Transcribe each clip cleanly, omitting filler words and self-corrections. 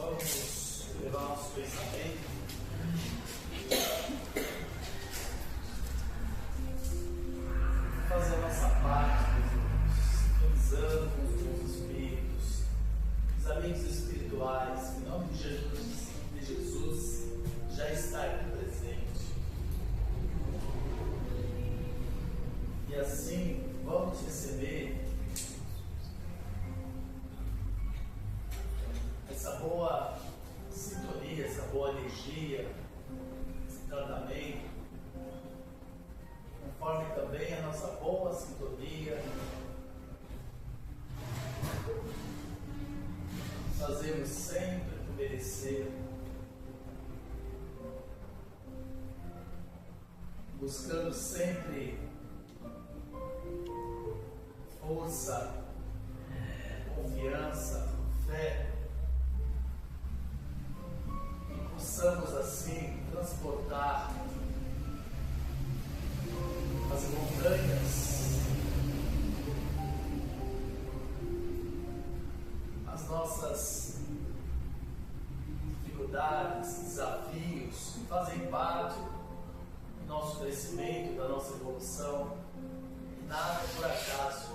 Vamos levar nosso pensamento fazer a nossa parte, sintonizando com os bons espíritos, os amigos espirituais, em nome de Jesus já está aqui presente. E assim vamos receber essa boa sintonia, essa boa energia, esse tratamento, conforme também a nossa boa sintonia. Fazemos sempre o que merecer, buscando sempre força, confiança, fé, e possamos assim transportar as montanhas, as nossas dificuldades, desafios que fazem parte do nosso crescimento, da nossa evolução. E nada por acaso.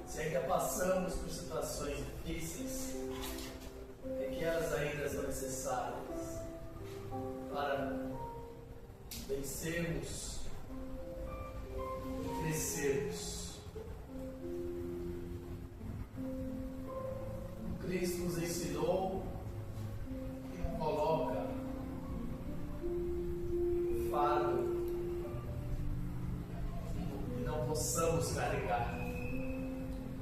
Se ainda passamos por situações difíceis, é que elas ainda são necessárias para vencermos e crescermos. Cristo nos ensinou que não coloca fardo e não possamos carregar.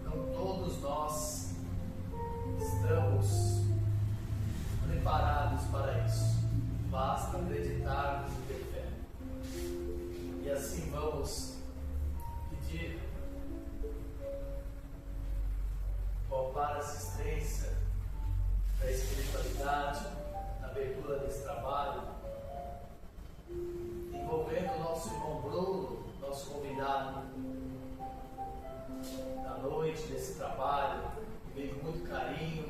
Então todos nós estamos preparados para isso. Basta acreditarmos e ter fé. E assim vamos pedir poupar assistência da espiritualidade na abertura desse trabalho, envolvendo o nosso irmão Bruno, nosso convidado da noite desse trabalho, que veio com muito carinho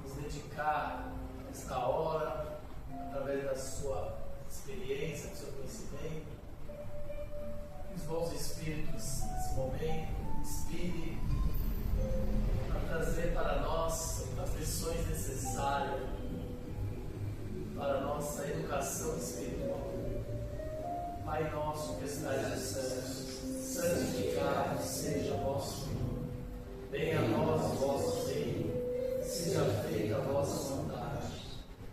nos dedicar esta hora, através da sua experiência, do seu conhecimento. Que os bons espíritos nesse momento inspirem a trazer para nós as lições necessárias para a nossa educação espiritual. Pai nosso que estais nos céus, santificado seja o vosso nome. Venha a nós o vosso reino, seja feita a vossa vontade,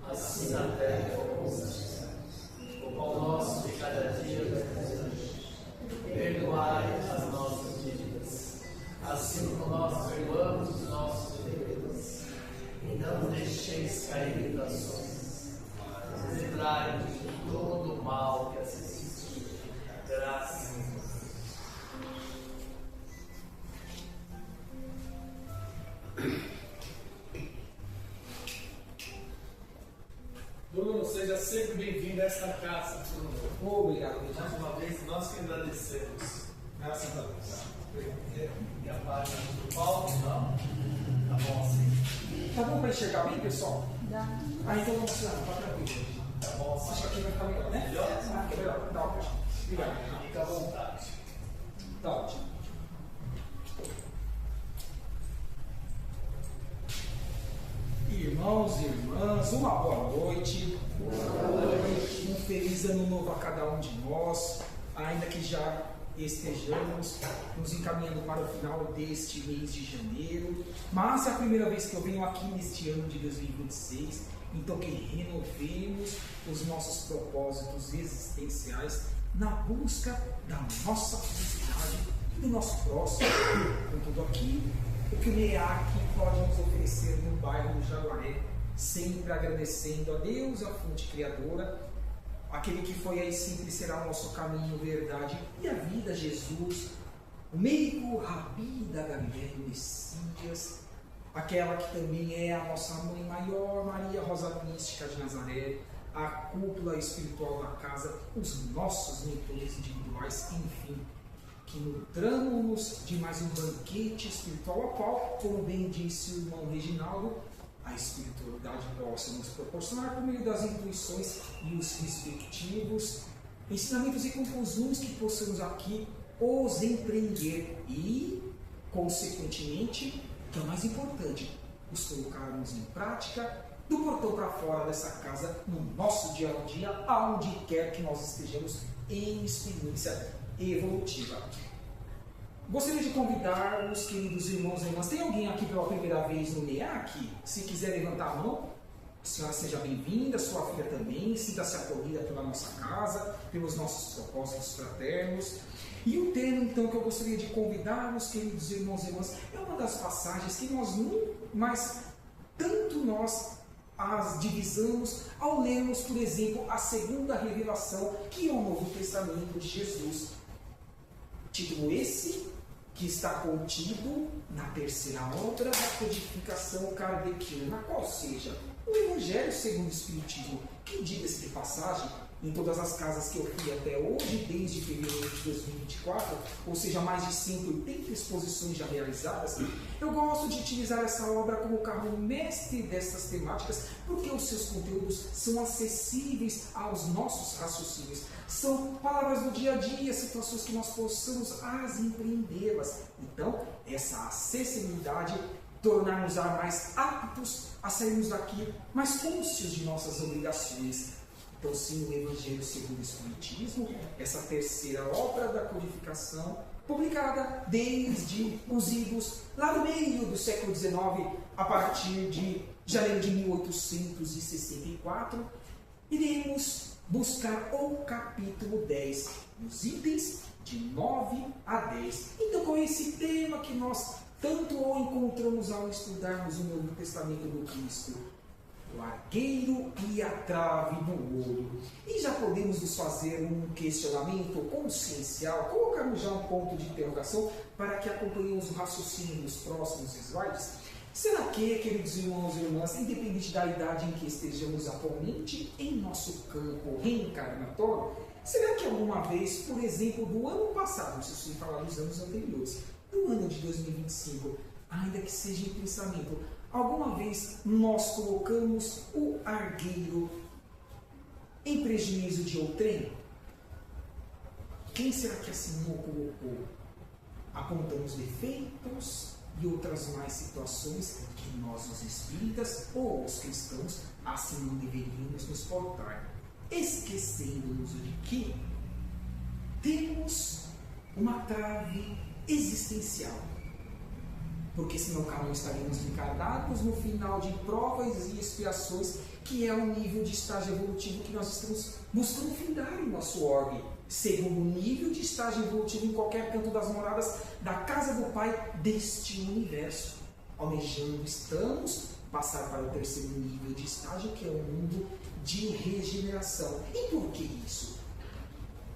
assim na terra como nos céus. O pão nosso de cada dia nos hoje. Perdoai as nossas dívidas, assim como nós perdoamos os nossos devedores. E não nos deixeis cair em tentações, mas livrai-nos de todo o mal que assiste. Graças a Deus. Bruno, seja sempre bem-vindo a esta casa. Obrigado, Mais uma vez, nós que agradecemos. graças a Deus. E a página do Paulo, não? Tá bom assim? Tá bom para enxergar bem, pessoal? Dá. Então vamos lá, tá tranquilo. Tá bom assim? Acho que aqui vai ficar melhor, né? Melhor? Ah, que melhor. Tá ótimo. Obrigado. Fica à vontade. Tá ótimo. Irmãos e irmãs, uma boa noite. Um feliz ano novo a cada um de nós, ainda que já estejamos nos encaminhando para o final deste mês de janeiro. Mas é a primeira vez que eu venho aqui neste ano de 2026, então que renovemos os nossos propósitos existenciais na busca da nossa felicidade e do nosso próximo. Com tudo aqui, o que o MEAC pode nos oferecer no bairro do Jaguaré, sempre agradecendo a Deus, a fonte criadora, aquele que foi aí sempre será o nosso caminho, verdade e a vida, Jesus, o meio Rabi da Galileia, o Messias, aquela que também é a nossa mãe maior, Maria Rosa Mística de Nazaré, a cúpula espiritual da casa, os nossos mentores individuais, enfim, que nutramos-nos de mais um banquete espiritual, a qual, como bem disse o irmão Reginaldo, a espiritualidade possa nos proporcionar por meio das intuições e os respectivos ensinamentos e conclusões que possamos aqui os empreender e, consequentemente, que é o mais importante, os colocarmos em prática do portão para fora dessa casa, no nosso dia a dia, aonde quer que nós estejamos em experiência evolutiva. Gostaria de convidar os queridos irmãos e irmãs. Tem alguém aqui pela primeira vez no NEAC? Se quiser levantar a mão, a senhora seja bem-vinda, sua filha também, sinta-se acolhida pela nossa casa, pelos nossos propósitos fraternos. E o tema, então, que eu gostaria de convidar os queridos irmãos e irmãs, é uma das passagens que nós não, mas tanto nós as divisamos ao lermos, por exemplo, a segunda revelação, que é o Novo Testamento de Jesus. Título esse que está contido na terceira obra da codificação kardeciana, na qual seja o Evangelho segundo o Espiritismo, que diga-se de passagem, em todas as casas que eu fui até hoje, desde fevereiro de 2024, ou seja, mais de 180 exposições já realizadas, eu gosto de utilizar essa obra como carro-mestre dessas temáticas, porque os seus conteúdos são acessíveis aos nossos raciocínios. São palavras do dia a dia, situações que nós possamos as empreendê-las. Então, essa acessibilidade tornar-nos mais aptos a sairmos daqui mais conscientes de nossas obrigações. Então, sim, o Evangelho segundo o Espiritismo, essa terceira obra da codificação, publicada desde os idos lá no meio do século XIX, a partir de janeiro de 1864, iremos buscar o capítulo 10, os itens de 9 a 10. Então, com esse tema que nós tanto encontramos ao estudarmos o Novo Testamento do Cristo, o argueiro e a trave do ouro. E já podemos nos fazer um questionamento consciencial, colocarmos já um ponto de interrogação para que acompanhemos o raciocínio nos próximos slides. Será que, queridos irmãos e irmãs, independente da idade em que estejamos atualmente em nosso campo reencarnatório, será que alguma vez, por exemplo, do ano passado, não sei se eu falar dos anos anteriores, do ano de 2025, ainda que seja em pensamento, alguma vez nós colocamos o argueiro em prejuízo de outrem? Quem será que assim não colocou? Apontamos defeitos e outras mais situações que nós, os espíritas ou os cristãos, assim não deveríamos nos portar, esquecendo-nos de que temos uma trave existencial. Porque senão cá não estaríamos encarnados no final de provas e expiações, que é o nível de estágio evolutivo que nós estamos buscando findar em nosso orbe. Segundo nível de estágio evolutivo em qualquer canto das moradas da casa do Pai deste universo. Almejando estamos passar para o terceiro nível de estágio, que é o mundo de regeneração. E por que isso?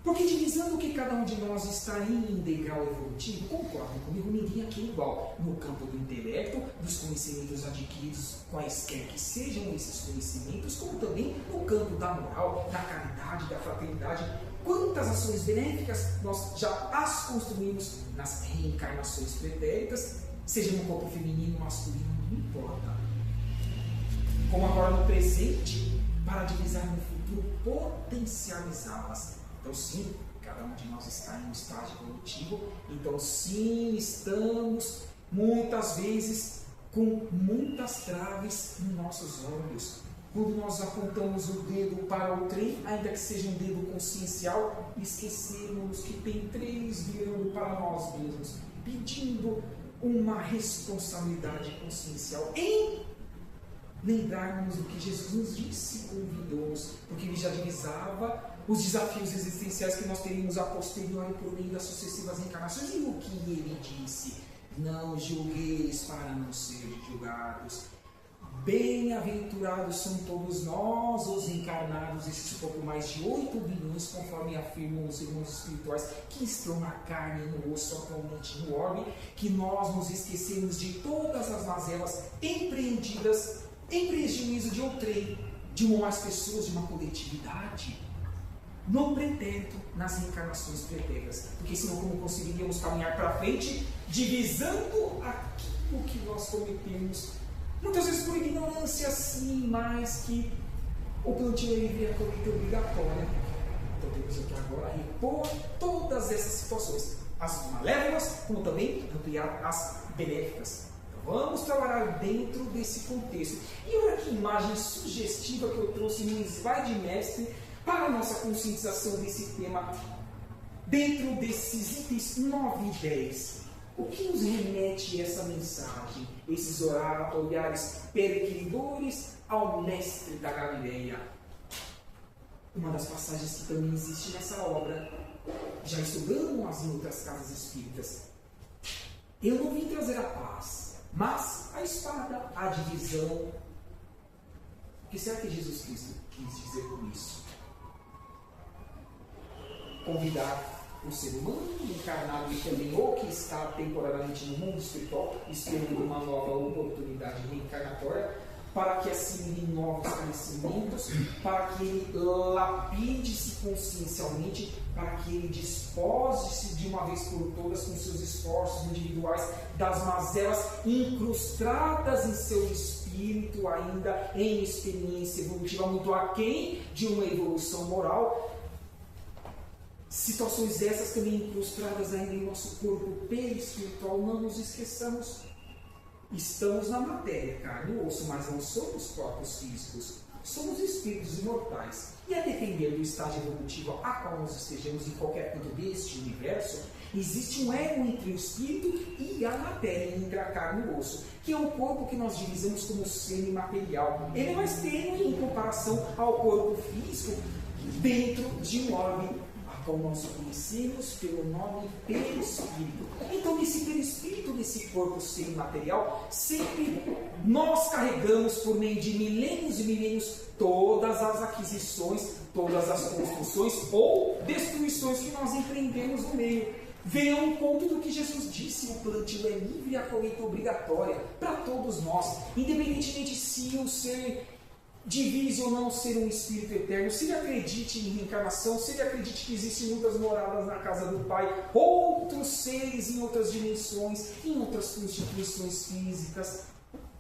Porque divisando que cada um de nós está em degrau evolutivo, concordem comigo, ninguém aqui é igual. No campo do intelecto, dos conhecimentos adquiridos, quaisquer que sejam esses conhecimentos, como também no campo da moral, da caridade, da fraternidade. Quantas ações benéficas nós já as construímos nas reencarnações pretéritas, seja no corpo feminino, masculino, não importa. Como agora no presente, para divisar no futuro, potencializá-las. Então, sim, cada um de nós está em um estágio evolutivo. Então, sim, estamos muitas vezes com muitas traves nos nossos olhos. Quando nós apontamos o dedo para o trem, ainda que seja um dedo consciencial, esquecemos que tem 3 virando para nós mesmos, pedindo uma responsabilidade consciencial em lembrarmos do que Jesus nos disse, convidou-nos, porque ele já divisava os desafios existenciais que nós teríamos a posteriori por meio das sucessivas encarnações. E o que ele disse? Não julgueis para não serem julgados. Bem-aventurados são todos nós, os encarnados, esses pouco mais de 8 bilhões, conforme afirmam os irmãos espirituais, que estão na carne e no osso atualmente no orbe, que nós nos esquecemos de todas as mazelas empreendidas em prejuízo de outrem, de uma ou mais pessoas, de uma coletividade. no pretérito, nas reencarnações pretéritas. Porque senão como conseguiríamos caminhar para frente, divisando aquilo que nós cometemos, muitas vezes por ignorância sim, mas que o plantio livre é a colheita obrigatória. Então temos aqui agora repor todas essas situações, as malévolas, como também ampliar as benéficas. Então, vamos trabalhar dentro desse contexto. E olha que imagem sugestiva que eu trouxe no slide mestre para a nossa conscientização desse tema, dentro desses itens 9 e 10. O que nos remete essa mensagem? Esses olhares peregrinadores ao mestre da Galileia. Uma das passagens que também existe nessa obra, já estudamos em outras casas espíritas. Eu não vim trazer a paz, mas a espada, a divisão. O que será que Jesus Cristo quis dizer com isso? Convidar o ser humano encarnado e também ou que está temporariamente no mundo espiritual, esperando uma nova oportunidade reencarnatória, para que assimile novos conhecimentos, para que ele lapide-se consciencialmente, para que ele despose-se de uma vez por todas com seus esforços individuais das mazelas incrustadas em seu espírito, ainda em experiência evolutiva muito aquém de uma evolução moral. Situações essas também incrustadas ainda em nosso corpo perispiritual, não nos esqueçamos. Estamos na matéria, carne e osso, mas não somos corpos físicos. Somos espíritos imortais. E a depender do estágio evolutivo a qual nós estejamos em qualquer canto deste universo, existe um elo entre o espírito e a matéria, entre a carne e o osso, que é o corpo que nós divisamos como semimaterial. Ele é mais tênue em comparação ao corpo físico dentro de um orbe, como nós conhecemos pelo nome perispírito. Então, nesse perispírito, nesse corpo semimaterial, sempre nós carregamos por meio de milênios e milênios todas as aquisições, todas as construções ou destruições que nós empreendemos no meio. Venha um ponto do que Jesus disse: o plantio é livre e a colheita obrigatória para todos nós, independentemente se o ser divise ou não ser um espírito eterno, se ele acredite em reencarnação, se ele acredite que existem muitas moradas na casa do Pai, outros seres em outras dimensões, em outras constituições físicas.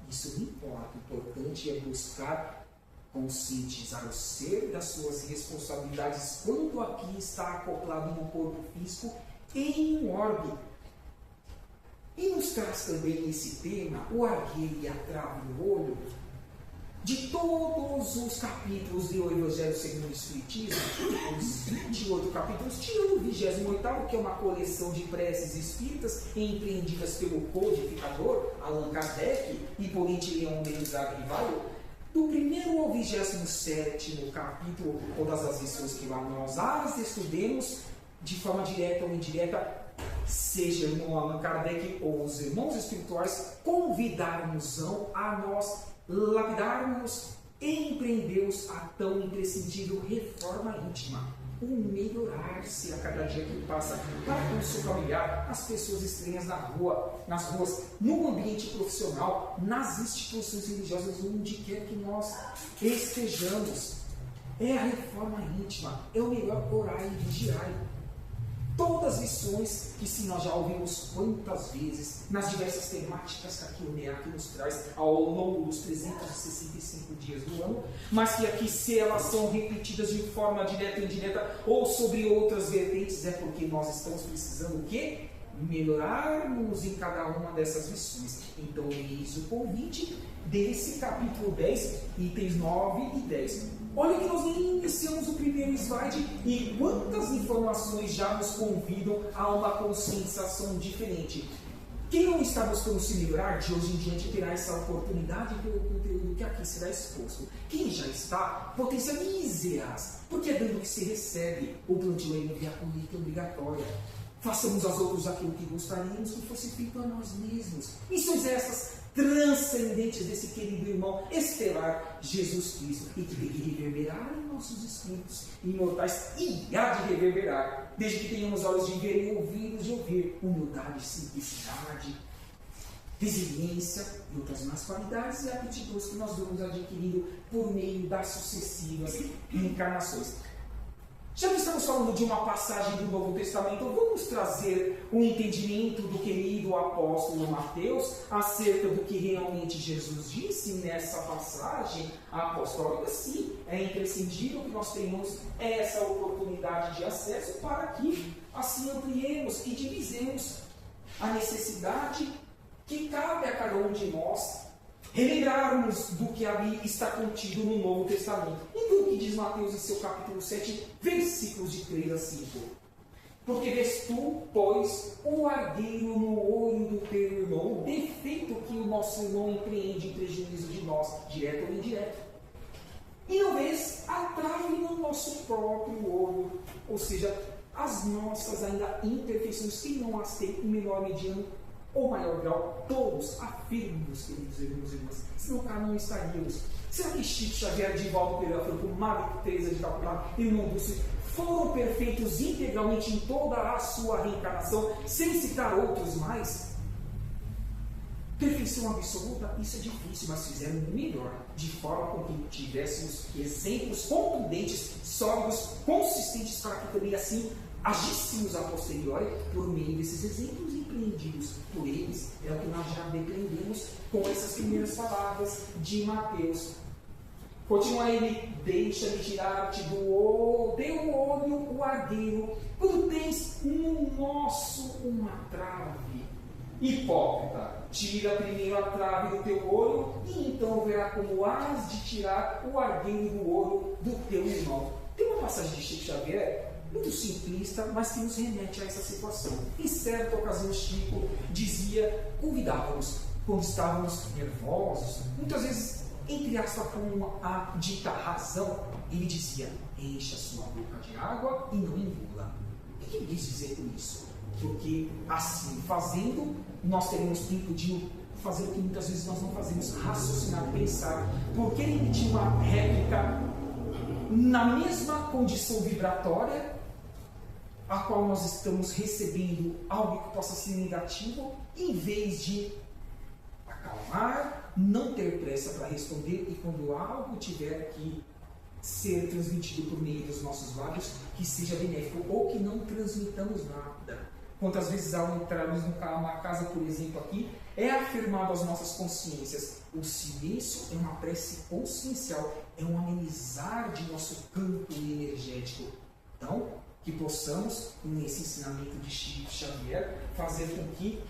Isso não importa. O importante é buscar conscientizar o ser das suas responsabilidades quando aqui está acoplado no corpo físico em um orbe. E nos traz também esse tema, o argueiro e a trave no olho, de todos os capítulos do Evangelho segundo o Espiritismo, os 28 capítulos, tirando o 28º, que é uma coleção de preces espíritas empreendidas pelo codificador Allan Kardec e por Leon Denis Rivaio, do 1º ao 27º capítulo, todas as lições que lá nós as estudemos, de forma direta ou indireta, seja irmão Allan Kardec ou os irmãos espirituais, convidaram-nos a nós lapidarmos e empreendermos a tão imprescindível reforma íntima, o melhorar-se a cada dia que passa, para com o seu familiar, as pessoas estranhas na rua, nas ruas, no ambiente profissional, nas instituições religiosas, onde quer que nós estejamos. É a reforma íntima, é o melhor orar e vigiar. Todas as lições que sim, nós já ouvimos quantas vezes, nas diversas temáticas que aqui o NEAC nos traz ao longo dos 365 dias do ano, mas que aqui, se elas são repetidas de forma direta ou indireta, ou sobre outras vertentes, é porque nós estamos precisando o quê? Melhorarmos em cada uma dessas lições. Então, eis o convite desse capítulo 10, itens 9 e 10. Olha que nós nem iniciamos o primeiro slide e quantas informações já nos convidam a uma conscientização diferente. Quem não está buscando se livrar, de hoje em diante terá essa oportunidade pelo conteúdo que aqui será exposto. Quem já está, potencialize-as, porque é dando que se recebe. O plantio é livre, a colheita é obrigatória. Façamos aos outros aquilo que gostaríamos que fosse feito a nós mesmos. Missões essas transcendentes desse querido irmão estelar Jesus Cristo, e que tem que reverberar em nossos espíritos imortais, e há de reverberar, desde que tenhamos olhos de ver e ouvidos de ouvir, humildade, simplicidade, resiliência e outras mais qualidades e aptidões que nós vamos adquirindo por meio das sucessivas reencarnações. Já que estamos falando de uma passagem do Novo Testamento, vamos trazer um entendimento do querido apóstolo Mateus acerca do que realmente Jesus disse nessa passagem apostólica. Sim, é imprescindível que nós tenhamos essa oportunidade de acesso para que assim ampliemos e divisemos a necessidade que cabe a cada um de nós relembrarmos do que ali está contido no Novo Testamento. Então, o que diz Mateus em seu capítulo 7, versículos de 3 a 5. Porque vês tu, pois, o argueiro no olho do teu irmão, o defeito que o nosso irmão empreende em prejuízo de nós, direto ou indireto. E não vês a trave no nosso próprio olho, ou seja, as nossas ainda imperfeições, que não as tem em menor, mediano ou maior grau, todos afirmos, queridos irmãos e irmãs, senão cá não estaríamos. Será que Chico Xavier, Divaldo Pereira Franco, Madre Teresa de Calcutá e Irmão Dulce foram perfeitos integralmente em toda a sua reencarnação, sem citar outros mais? Perfeição absoluta, isso é difícil, mas fizeram o melhor, de forma com que tivéssemos exemplos contundentes, sólidos, consistentes, para que também assim agíssemos a posteriori por meio desses exemplos empreendidos por eles. É o que nós já depreendemos com essas primeiras palavras de Mateus. Continua ele: deixa-me tirar-te do teu olho o argueiro, quando tens no nosso uma trave. Hipócrita, tira primeiro a trave do teu olho, e então verá como has de tirar o argueiro do olho do teu irmão. Tem uma passagem de Chico Xavier muito simplista, mas que nos remete a essa situação. Em certa ocasião, Chico dizia, convidava-nos, quando estávamos nervosos, muitas vezes, entre aspas, com a dita razão, ele dizia: encha sua boca de água e não engula. O que ele quis dizer com isso? Porque assim fazendo, nós teremos tempo de fazer o que muitas vezes nós não fazemos, raciocinar, pensar. Porque ele emitiu uma réplica na mesma condição vibratória a qual nós estamos recebendo algo que possa ser negativo, em vez de acalmar, não ter pressa para responder, e quando algo tiver que ser transmitido por meio dos nossos lábios, que seja benéfico, ou que não transmitamos nada. Quantas vezes ao entrarmos numa casa, por exemplo, aqui, é afirmado às nossas consciências: o silêncio é uma prece consciencial, é um amenizar de nosso campo energético. Então, que possamos, nesse ensinamento de Chico Xavier, fazer com que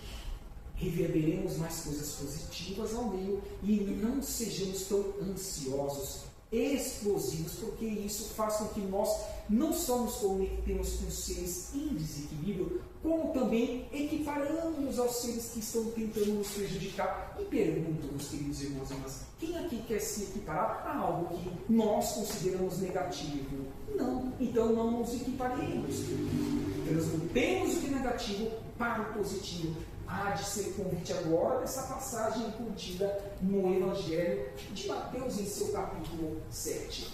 reverberemos mais coisas positivas ao meio e não sejamos tão ansiosos, explosivos, porque isso faz com que nós não só nos conectemos com seres em desequilíbrio, como também equiparamos aos seres que estão tentando nos prejudicar. E pergunto, meus queridos irmãos e irmãs, quem aqui quer se equiparar a algo que nós consideramos negativo? Não, então não nos equiparemos. Transmutemos o que é negativo para o positivo. Há de ser convite agora dessa passagem contida no Evangelho de Mateus, em seu capítulo 7.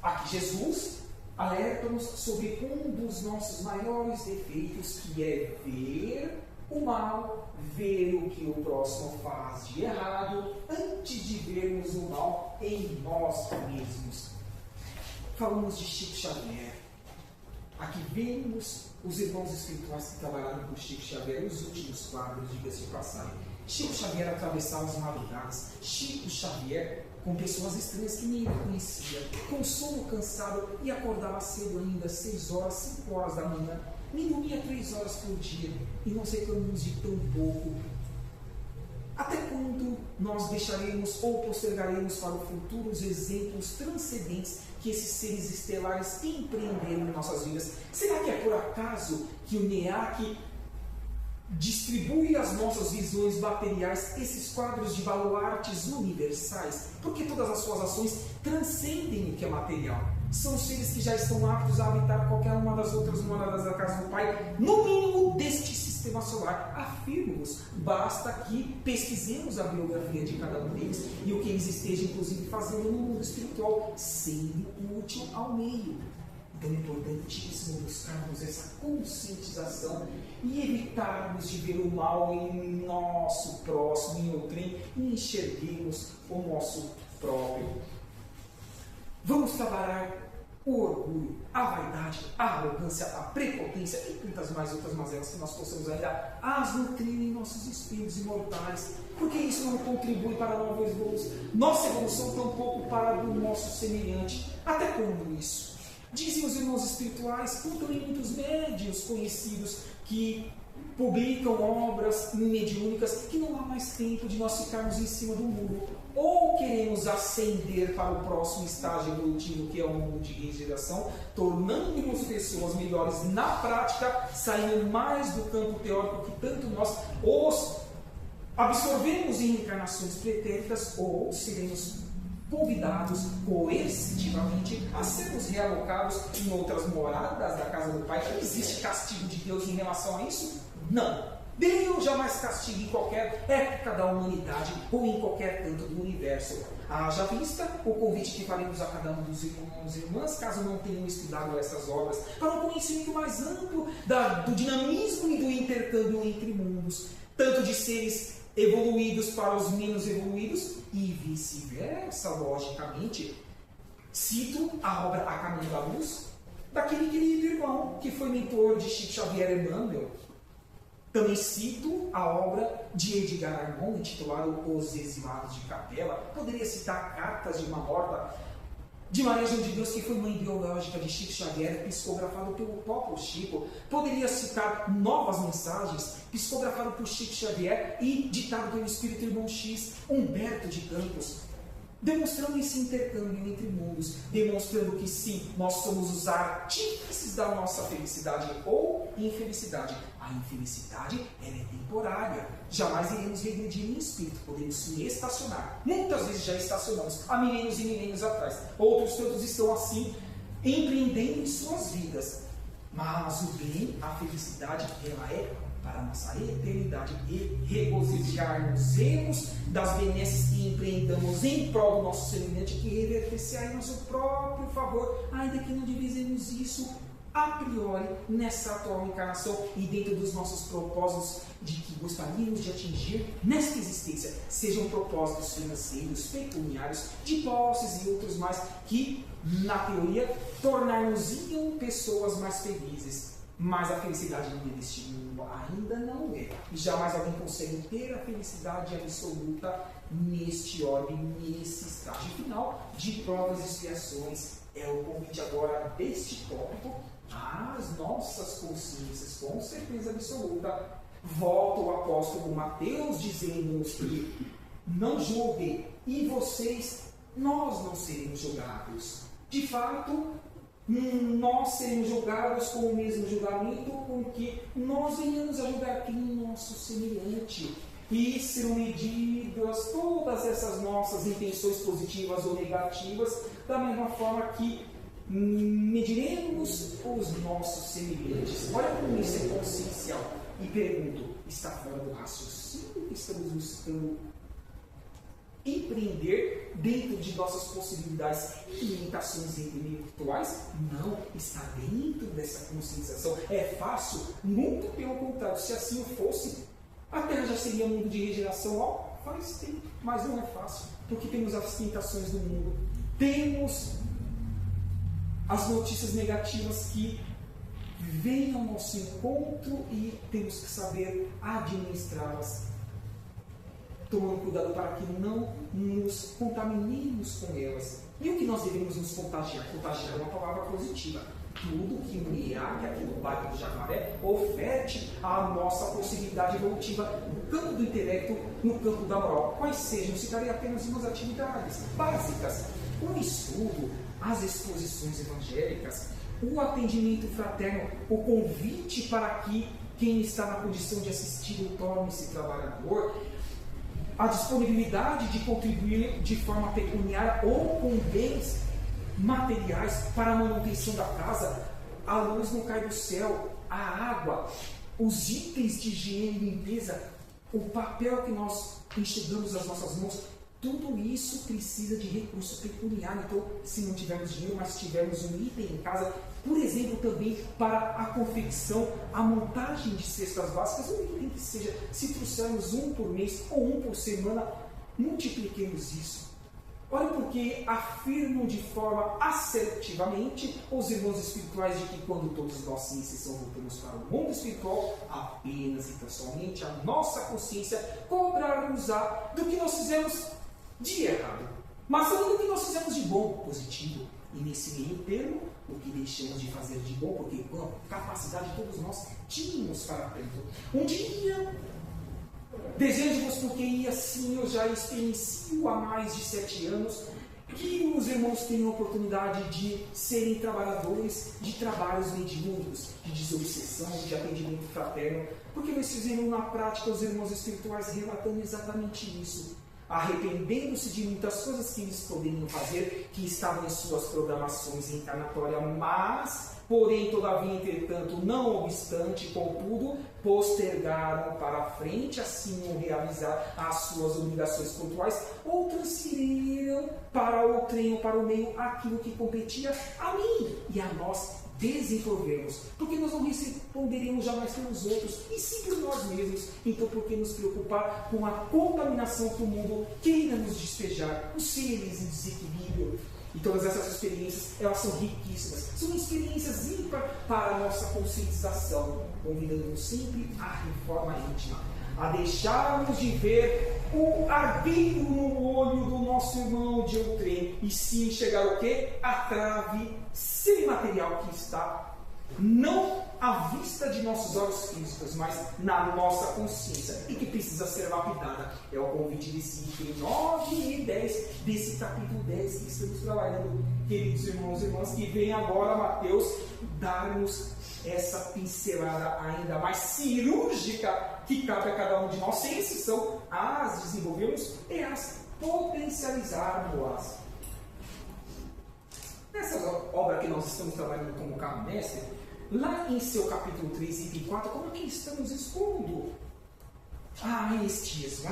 Aqui Jesus alerta-nos sobre um dos nossos maiores defeitos, que é ver o mal, ver o que o próximo faz de errado, antes de vermos o mal em nós mesmos. Falamos de Chico Xavier. Aqui vemos os irmãos espirituais que trabalharam com Chico Xavier, os últimos quadros, diga-se de passagem. Chico Xavier atravessava as madrugadas. Chico Xavier com pessoas estranhas que nem ele conhecia, com sono cansado, e acordava cedo ainda, 6 horas, 5 horas da manhã, nem dormia 3 horas por dia, e nós reclamamos de tão pouco. Até quando nós deixaremos ou postergaremos para o futuro os exemplos transcendentes que esses seres estelares empreenderam em nossas vidas? Será que é por acaso que o NEAC distribui às nossas visões materiais esses quadros de baluartes universais? Porque todas as suas ações transcendem o que é material. São seres que já estão aptos a habitar qualquer uma das outras moradas da casa do Pai, no mínimo deste sistema solar. Afirmo-vos, basta que pesquisemos a biografia de cada um deles e o que eles estejam, inclusive, fazendo no mundo espiritual, sendo útil ao meio. Então é importantíssimo buscarmos essa conscientização e evitarmos de ver o mal em nosso próximo, em outrem, e enxerguemos o nosso próprio. Vamos trabalhar o orgulho, a vaidade, a arrogância, a prepotência e tantas mais outras mazelas que nós possamos ainda as nutrir em nossos espíritos imortais, porque isso não contribui para a nova evolução, nossa evolução, tampouco para a do nosso semelhante. Até quando isso? Dizem os irmãos espirituais, contam em muitos médiuns conhecidos que publicam obras mediúnicas, que não há mais tempo de nós ficarmos em cima do muro. Ou queremos ascender para o próximo estágio evolutivo, que é o mundo de regeneração, tornando-nos pessoas melhores na prática, saindo mais do campo teórico que tanto nós os absorvemos em encarnações pretéritas, ou seremos convidados coercitivamente a sermos realocados em outras moradas da casa do Pai. Existe castigo de Deus em relação a isso? Não. Deus jamais castiga em qualquer época da humanidade ou em qualquer canto do universo. Haja vista o convite que faremos a cada um dos irmãos e irmãs, caso não tenham estudado essas obras, para um conhecimento mais amplo do dinamismo e do intercâmbio entre mundos, tanto de seres evoluídos para os menos evoluídos e vice-versa, logicamente. Cito a obra A Caminho da Luz, daquele querido irmão que foi mentor de Chico Xavier Emmanuel. Também cito a obra de Edgar Armond, intitulada Os Exilados de Capela. Poderia citar Cartas de uma Morta, de Maria João de Deus, que foi mãe biológica de Chico Xavier, psicografado pelo próprio Chico. Poderia citar Novas Mensagens, psicografado por Chico Xavier e ditado pelo Espírito Irmão X, Humberto de Campos, demonstrando esse intercâmbio entre mundos, demonstrando que sim, nós somos os artífices da nossa felicidade ou infelicidade. A infelicidade, ela é temporária. Jamais iremos regredir em espírito, podemos sim estacionar. Muitas vezes já estacionamos, há milênios e milênios atrás. Outros tantos estão assim, empreendendo em suas vidas. Mas o bem, a felicidade, ela é para a nossa eternidade. E regozijar-nos das benesses que empreendamos em prol do nosso semelhante, que reverter-se-á em nosso próprio favor, ainda que não divisemos isso a priori nessa atual encarnação e dentro dos nossos propósitos de que gostaríamos de atingir nesta existência, sejam propósitos financeiros, pecuniários, de posses e outros mais, que na teoria tornar-nos-iam pessoas mais felizes. Mas a felicidade deste mundo ainda não é. E jamais alguém consegue ter a felicidade absoluta neste orbe, nesse estágio final de provas e expiações. É o convite agora deste tópico às nossas consciências, com certeza absoluta. Volta o apóstolo Mateus dizendo-nos que não julguem, e nós não seremos julgados. De fato, nós seremos julgados com o mesmo julgamento com que nós venhamos a julgar quem nosso semelhante. E serão medidas todas essas nossas intenções positivas ou negativas, da mesma forma que mediremos os nossos semelhantes. Olha como isso é consciencial. E pergunto, está fora do raciocínio que estamos buscando empreender dentro de nossas possibilidades e limitações intelectuais? Não, está dentro dessa conscienciação. É fácil? Muito pelo contrário. Se assim fosse, a Terra já seria mundo de regeneração faz tempo, mas não é fácil, porque temos as tentações do mundo, temos as notícias negativas que vêm ao nosso encontro e temos que saber administrá-las, tomando cuidado para que não nos contaminemos com elas. E o que nós devemos nos contagiar? Contagiar é uma palavra positiva. Tudo que embriague aqui no bairro do Jacaré oferte a nossa possibilidade evolutiva no campo do intelecto, no campo da moral. Quais sejam? Citarei apenas umas atividades básicas: o estudo, as exposições evangélicas, o atendimento fraterno, o convite para que quem está na condição de assistir torne-se trabalhador, a disponibilidade de contribuir de forma pecuniária ou com bens materiais para a manutenção da casa. A luz não cai do céu, a água, os itens de higiene e limpeza, o papel que nós enxugamos as nossas mãos, tudo isso precisa de recurso pecuniário. Então, se não tivermos dinheiro, mas tivermos um item em casa, por exemplo, também para a confecção, a montagem de cestas básicas, um item que seja, se trouxermos um por mês ou um por semana, multipliquemos isso. Olha porque afirmam de forma assertivamente os irmãos espirituais de que quando todos nós, sem exceção, voltamos para o mundo espiritual, apenas e tão somente a nossa consciência cobrará-nos-á do que nós fizemos de errado, mas também do que nós fizemos de bom, positivo. E nesse meio termo, o que deixamos de fazer de bom, porque com a capacidade todos nós tínhamos para tanto. Um dia, desejo-vos, porque assim eu já experiencio há mais de 7 anos, que os irmãos tenham a oportunidade de serem trabalhadores de trabalhos mediúnicos, de desobsessão, de atendimento fraterno, porque nós fizemos na prática os irmãos espirituais relatando exatamente isso, arrependendo-se de muitas coisas que eles poderiam fazer, que estavam em suas programações encarnatórias, mas, porém, todavia, entretanto, não obstante, contudo, postergaram para a frente, assim o realizar as suas obrigações pontuais, ou transferiram para o trem ou para o meio aquilo que competia a mim e a nós desenvolvermos, porque nós não responderemos jamais pelos outros, e sim por nós mesmos. Então, por que nos preocupar com a contaminação que o mundo queira nos despejar, os seres em desequilíbrio? E todas essas experiências, elas são riquíssimas, são experiências ímpar para a nossa conscientização, convidando-nos sempre à reforma íntima, a deixarmos de ver o arbítrio no olho do nosso irmão de outrem, e sim chegar o quê? A trave semimaterial que está não à vista de nossos olhos físicos, mas na nossa consciência, e que precisa ser lapidada. É o convite desse item 9 e 10, desse capítulo 10 que estamos trabalhando, queridos irmãos e irmãs, que vem agora Mateus dar-nos essa pincelada ainda mais cirúrgica que cabe a cada um de nós, sem exceção, as desenvolvermos e as potencializarmos. Nessa obra que nós estamos trabalhando como cabo mestre, lá em seu capítulo 3, item 4, como é que estamos expondo a Estias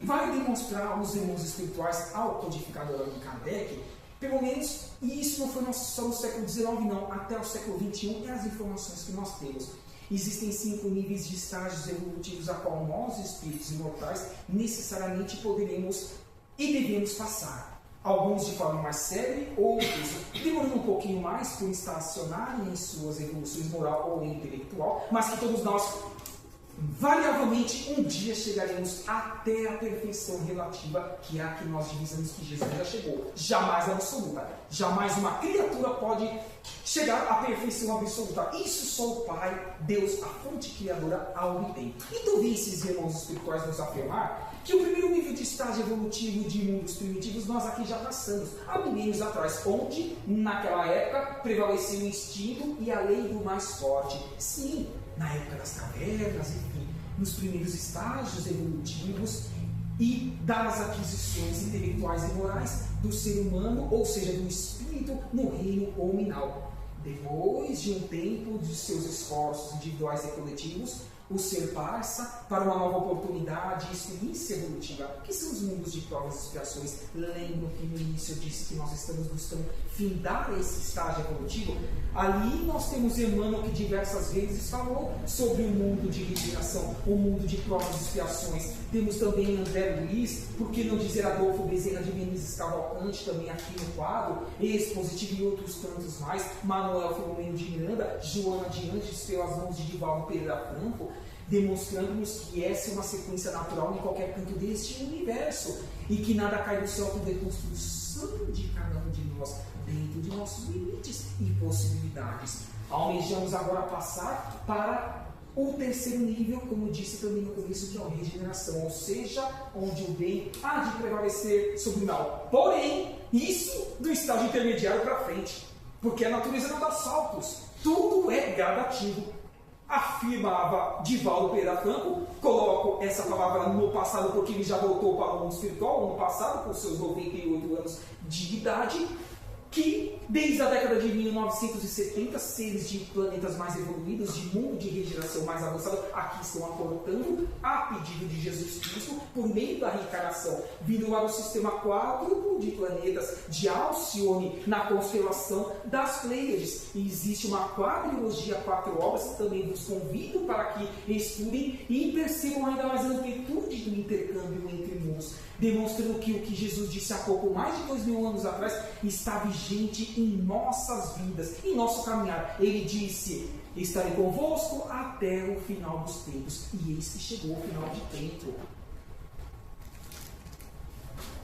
vai demonstrar aos irmãos espirituais ao codificador Allan Kardec, pelo menos, e isso não foi só no século XIX, não, até o século XXI, é as informações que nós temos. Existem 5 níveis de estágios evolutivos a qual nós, espíritos imortais, necessariamente poderemos e devemos passar. Alguns de forma mais séria, outros demorando um pouquinho mais por estacionarem em suas evoluções moral ou intelectual, mas que todos nós, variavelmente, um dia chegaremos até a perfeição relativa, que é a que nós divisamos que Jesus já chegou. Jamais absoluta. Jamais uma criatura pode chegar à perfeição absoluta. Isso só o Pai, Deus, a fonte criadora, a obtém. Então, vem esses irmãos espirituais nos afirmar que o primeiro nível de estágio evolutivo de mundos primitivos nós aqui já passamos, há milênios atrás, onde, naquela época, prevaleceu o instinto e a lei do mais forte. Sim, na época das cavernas, enfim, nos primeiros estágios evolutivos e das aquisições intelectuais e morais do ser humano, ou seja, do espírito no reino hominal. Depois de um tempo de seus esforços individuais e coletivos, o ser passa para uma nova oportunidade e experiência evolutiva, que são os mundos de provas e expiações. Lembro que no início eu disse que nós estamos buscando findar esse estágio evolutivo. Ali nós temos Emmanuel, que diversas vezes falou sobre o mundo de liberação, o mundo de provas e expiações. Temos também André Luiz, por que não dizer Adolfo Bezerra de Menezes Cavalcante, também aqui no quadro, Expositivo e outros tantos mais, Manuel Filomeno de Miranda, Joana de Anjos, pelas mãos de Divaldo Pereira Franco, demonstrando-nos que essa é uma sequência natural em qualquer canto deste universo e que nada cai do céu, tudo é construção de cada um de nós dentro de nossos limites e possibilidades. Almejamos agora passar para o terceiro nível, como disse também no começo, que é a regeneração, ou seja, onde o bem há de prevalecer sobre o mal. Porém, isso do estágio intermediário para frente, porque a natureza não dá saltos, tudo é gradativo. Afirmava Divaldo Pereira Franco, coloco essa palavra no passado porque ele já voltou para o mundo espiritual, no passado, com seus 98 anos de idade, que desde a década de 1970, seres de planetas mais evoluídos, de mundo de regeneração mais avançado, aqui estão aportando, a pedido de Jesus Cristo, por meio da reencarnação, vindo lá do sistema quádruplo de planetas de Alcione, na constelação das Pleiades. E existe uma quadrilogia, 4 obras, que também vos convido para que estudem e percebam ainda mais a amplitude do intercâmbio entre mundos, demonstrando que o que Jesus disse há pouco mais de 2000 anos atrás está vigente em nossas vidas, em nosso caminhar. Ele disse: estarei convosco até o final dos tempos. E eis que chegou o final de tempo.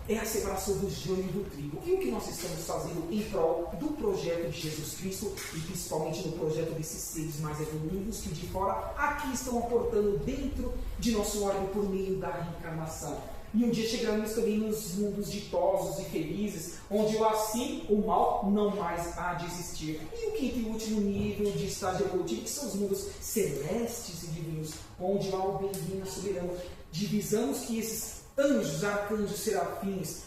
É a separação do joio e do trigo. E o que nós estamos fazendo em prol do projeto de Jesus Cristo, e principalmente no projeto desses seres mais evoluídos que de fora aqui estão aportando dentro de nosso orbe por meio da reencarnação. E um dia chegaremos também nos mundos ditosos e felizes, onde assim o mal não mais há de existir. E o quinto e último nível de estágio evolutivo, que são os mundos celestes e divinos, onde há o bem-vindo soberano. Divisamos que esses anjos, arcanjos, serafins,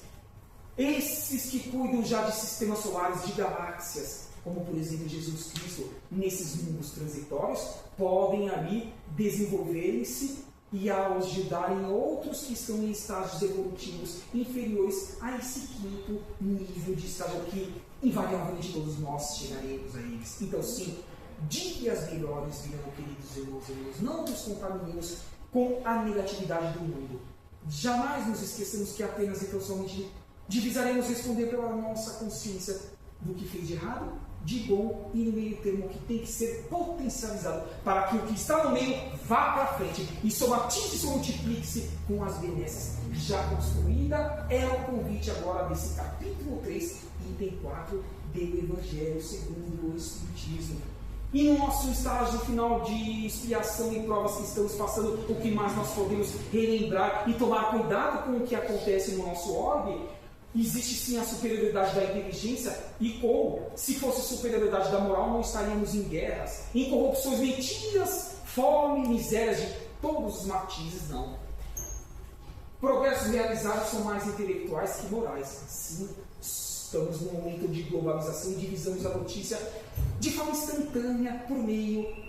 esses que cuidam já de sistemas solares, de galáxias, como por exemplo Jesus Cristo, nesses mundos transitórios, podem ali desenvolverem-se e ao ajudarem outros que estão em estágios evolutivos inferiores a esse quinto nível de estágio que invariavelmente todos nós chegaremos a eles. Então sim, dias melhores virão, queridos irmãos e irmãs. Não nos contaminemos com a negatividade do mundo. Jamais nos esqueçamos que apenas e tão somente divisaremos responder pela nossa consciência do que fez de errado, de bom, e no meio termo que tem que ser potencializado para que o que está no meio vá para frente e somatize e multiplique-se com as benesses já construída. É o convite agora desse capítulo 3, item 4 do Evangelho segundo o Espiritismo. E no nosso estágio final de expiação e provas que estamos passando, o que mais nós podemos relembrar e tomar cuidado com o que acontece no nosso orbe? Existe sim a superioridade da inteligência, e como, se fosse superioridade da moral, não estaríamos em guerras, em corrupções, mentiras, fome, misérias de todos os matizes, não. Progressos realizados são mais intelectuais que morais. Sim, estamos num momento de globalização e divisamos a notícia de forma instantânea por meio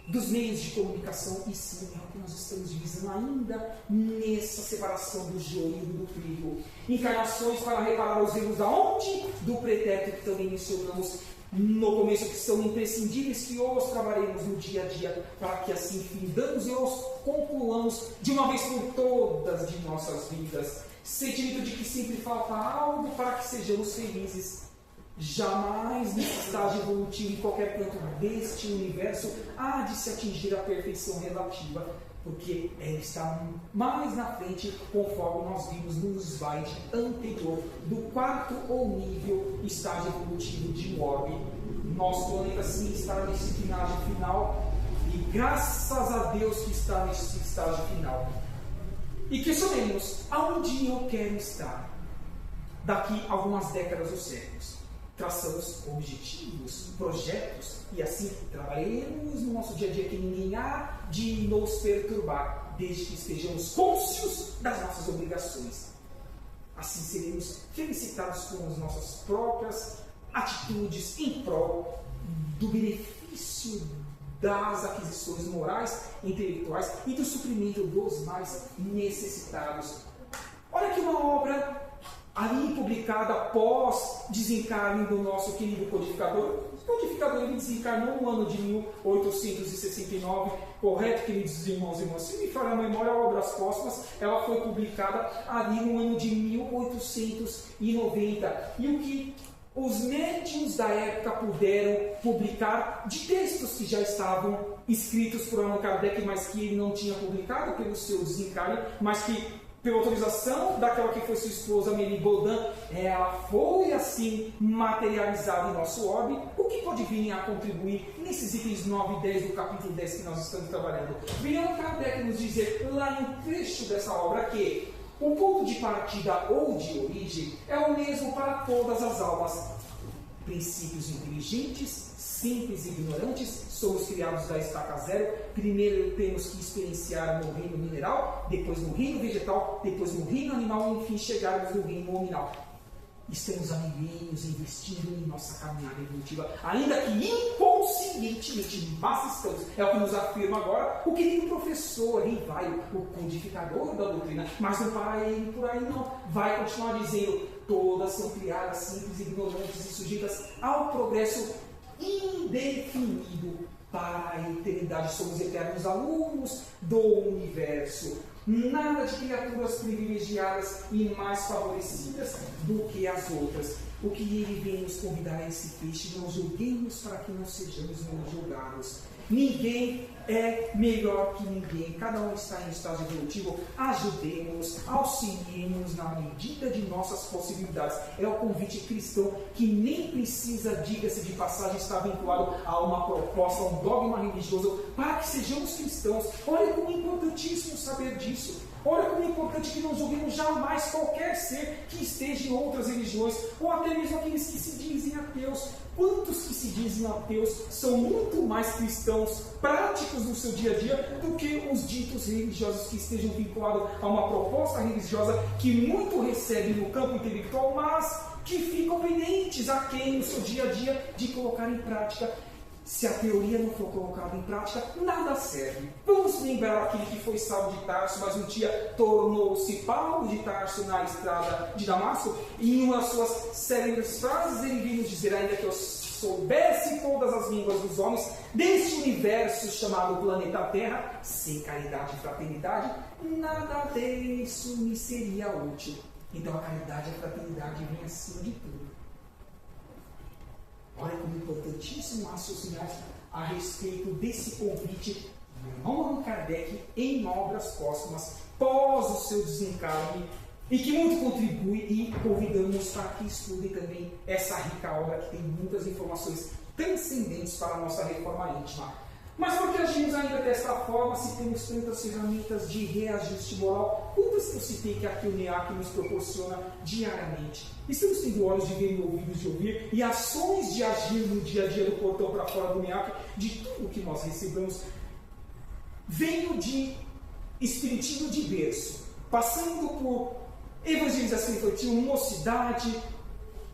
dos meios de comunicação, e sim, é o que nós estamos divisando ainda nessa separação do joio e do trigo. Encarnações para reparar os erros da onde? Do pretérito que também mencionamos no começo, que são imprescindíveis, que os trabalharemos no dia a dia, para que assim findamos e os concluamos de uma vez por todas de nossas vidas. Sentimento de que sempre falta algo para que sejamos felizes. Jamais nesse estágio evolutivo, em qualquer canto deste universo, há de se atingir a perfeição relativa, porque ela está mais na frente, conforme nós vimos no slide anterior, do quarto ou nível estágio evolutivo de um orbe. Nosso planeta sim está nesse estágio final, e graças a Deus que está nesse estágio final. E questionemos, aonde eu quero estar daqui a algumas décadas ou séculos? Traçamos objetivos, projetos, e assim trabalhemos no nosso dia a dia, que ninguém há de nos perturbar, desde que estejamos cônscios das nossas obrigações. Assim seremos felicitados com as nossas próprias atitudes em prol do benefício das aquisições morais, intelectuais e do suprimento dos mais necessitados. Olha aqui uma obra ali publicada após desencarne do nosso querido codificador. O codificador ele desencarnou no ano de 1869, correto, queridos irmãos e irmãs? Se me falha a memória, Obras Póstumas, ela foi publicada ali no ano de 1890. E o que os médiuns da época puderam publicar de textos que já estavam escritos por Allan Kardec, mas que ele não tinha publicado pelo seu desencarne, mas que pela autorização daquela que foi sua esposa, Amélie Baudin, ela foi assim materializada em nosso orbe. O que pode vir a contribuir nesses itens 9 e 10 do capítulo 10 que nós estamos trabalhando? Vem Allan Kardec nos dizer lá em um trecho dessa obra que o ponto de partida ou de origem é o mesmo para todas as almas. Princípios inteligentes, simples e ignorantes, somos criados da estaca zero. Primeiro temos que experienciar no reino mineral, depois no reino vegetal, depois no reino animal e enfim chegarmos no reino nominal. estamos há milênios investindo em nossa caminhada evolutiva, ainda que inconscientemente, mas estamos. É o que nos afirma agora o querido professor Rivaio, o codificador da doutrina. Mas não para ele por aí não. Vai continuar dizendo: todas são criadas simples, ignorantes e sujeitas ao progresso indefinido para a eternidade. Somos eternos alunos do universo. Nada de criaturas privilegiadas e mais favorecidas do que as outras. O que ele vem nos convidar a esse peixe: não julguemos para que não sejamos julgados. Ninguém é melhor que ninguém, cada um está em estágio evolutivo. Ajudemos, auxiliemos na medida de nossas possibilidades. É o convite cristão que nem precisa, diga-se de passagem, estar vinculado a uma proposta, a um dogma religioso, para que sejamos cristãos. Olha como é importantíssimo saber disso. Olha como é importante que não julguemos jamais qualquer ser que esteja em outras religiões, ou até mesmo aqueles que se dizem ateus. Quantos que se dizem ateus são muito mais cristãos práticos no seu dia a dia do que os ditos religiosos que estejam vinculados a uma proposta religiosa que muito recebem no campo intelectual, mas que ficam pendentes a quem no seu dia a dia de colocar em prática. Se a teoria não for colocada em prática, nada serve. Vamos lembrar aquele que foi Saulo de Tarso, mas um dia tornou-se Paulo de Tarso na estrada de Damasco, e em uma das suas célebres frases ele veio nos dizer: ainda que eu soubesse todas as línguas dos homens deste universo chamado planeta Terra, sem caridade e fraternidade, nada disso me seria útil. Então a caridade e a fraternidade vêm acima de tudo. Olha como é importantíssimo raciocinar a respeito desse convite do irmão Allan Kardec em Obras Póstumas, pós o seu desencarne, e que muito contribui, e convidamos para que estudem também essa rica obra que tem muitas informações transcendentes para a nossa reforma íntima. Mas por que agimos ainda desta forma, se temos tantas ferramentas de reajuste moral, quantas que eu citei que aqui o NEAC nos proporciona diariamente? Estamos tendo olhos de ver e ouvidos de ouvir, e ações de agir no dia a dia do portão para fora do NEAC, de tudo que nós recebemos, veio de espiritismo de berço, passando por evangelização infantil, mocidade,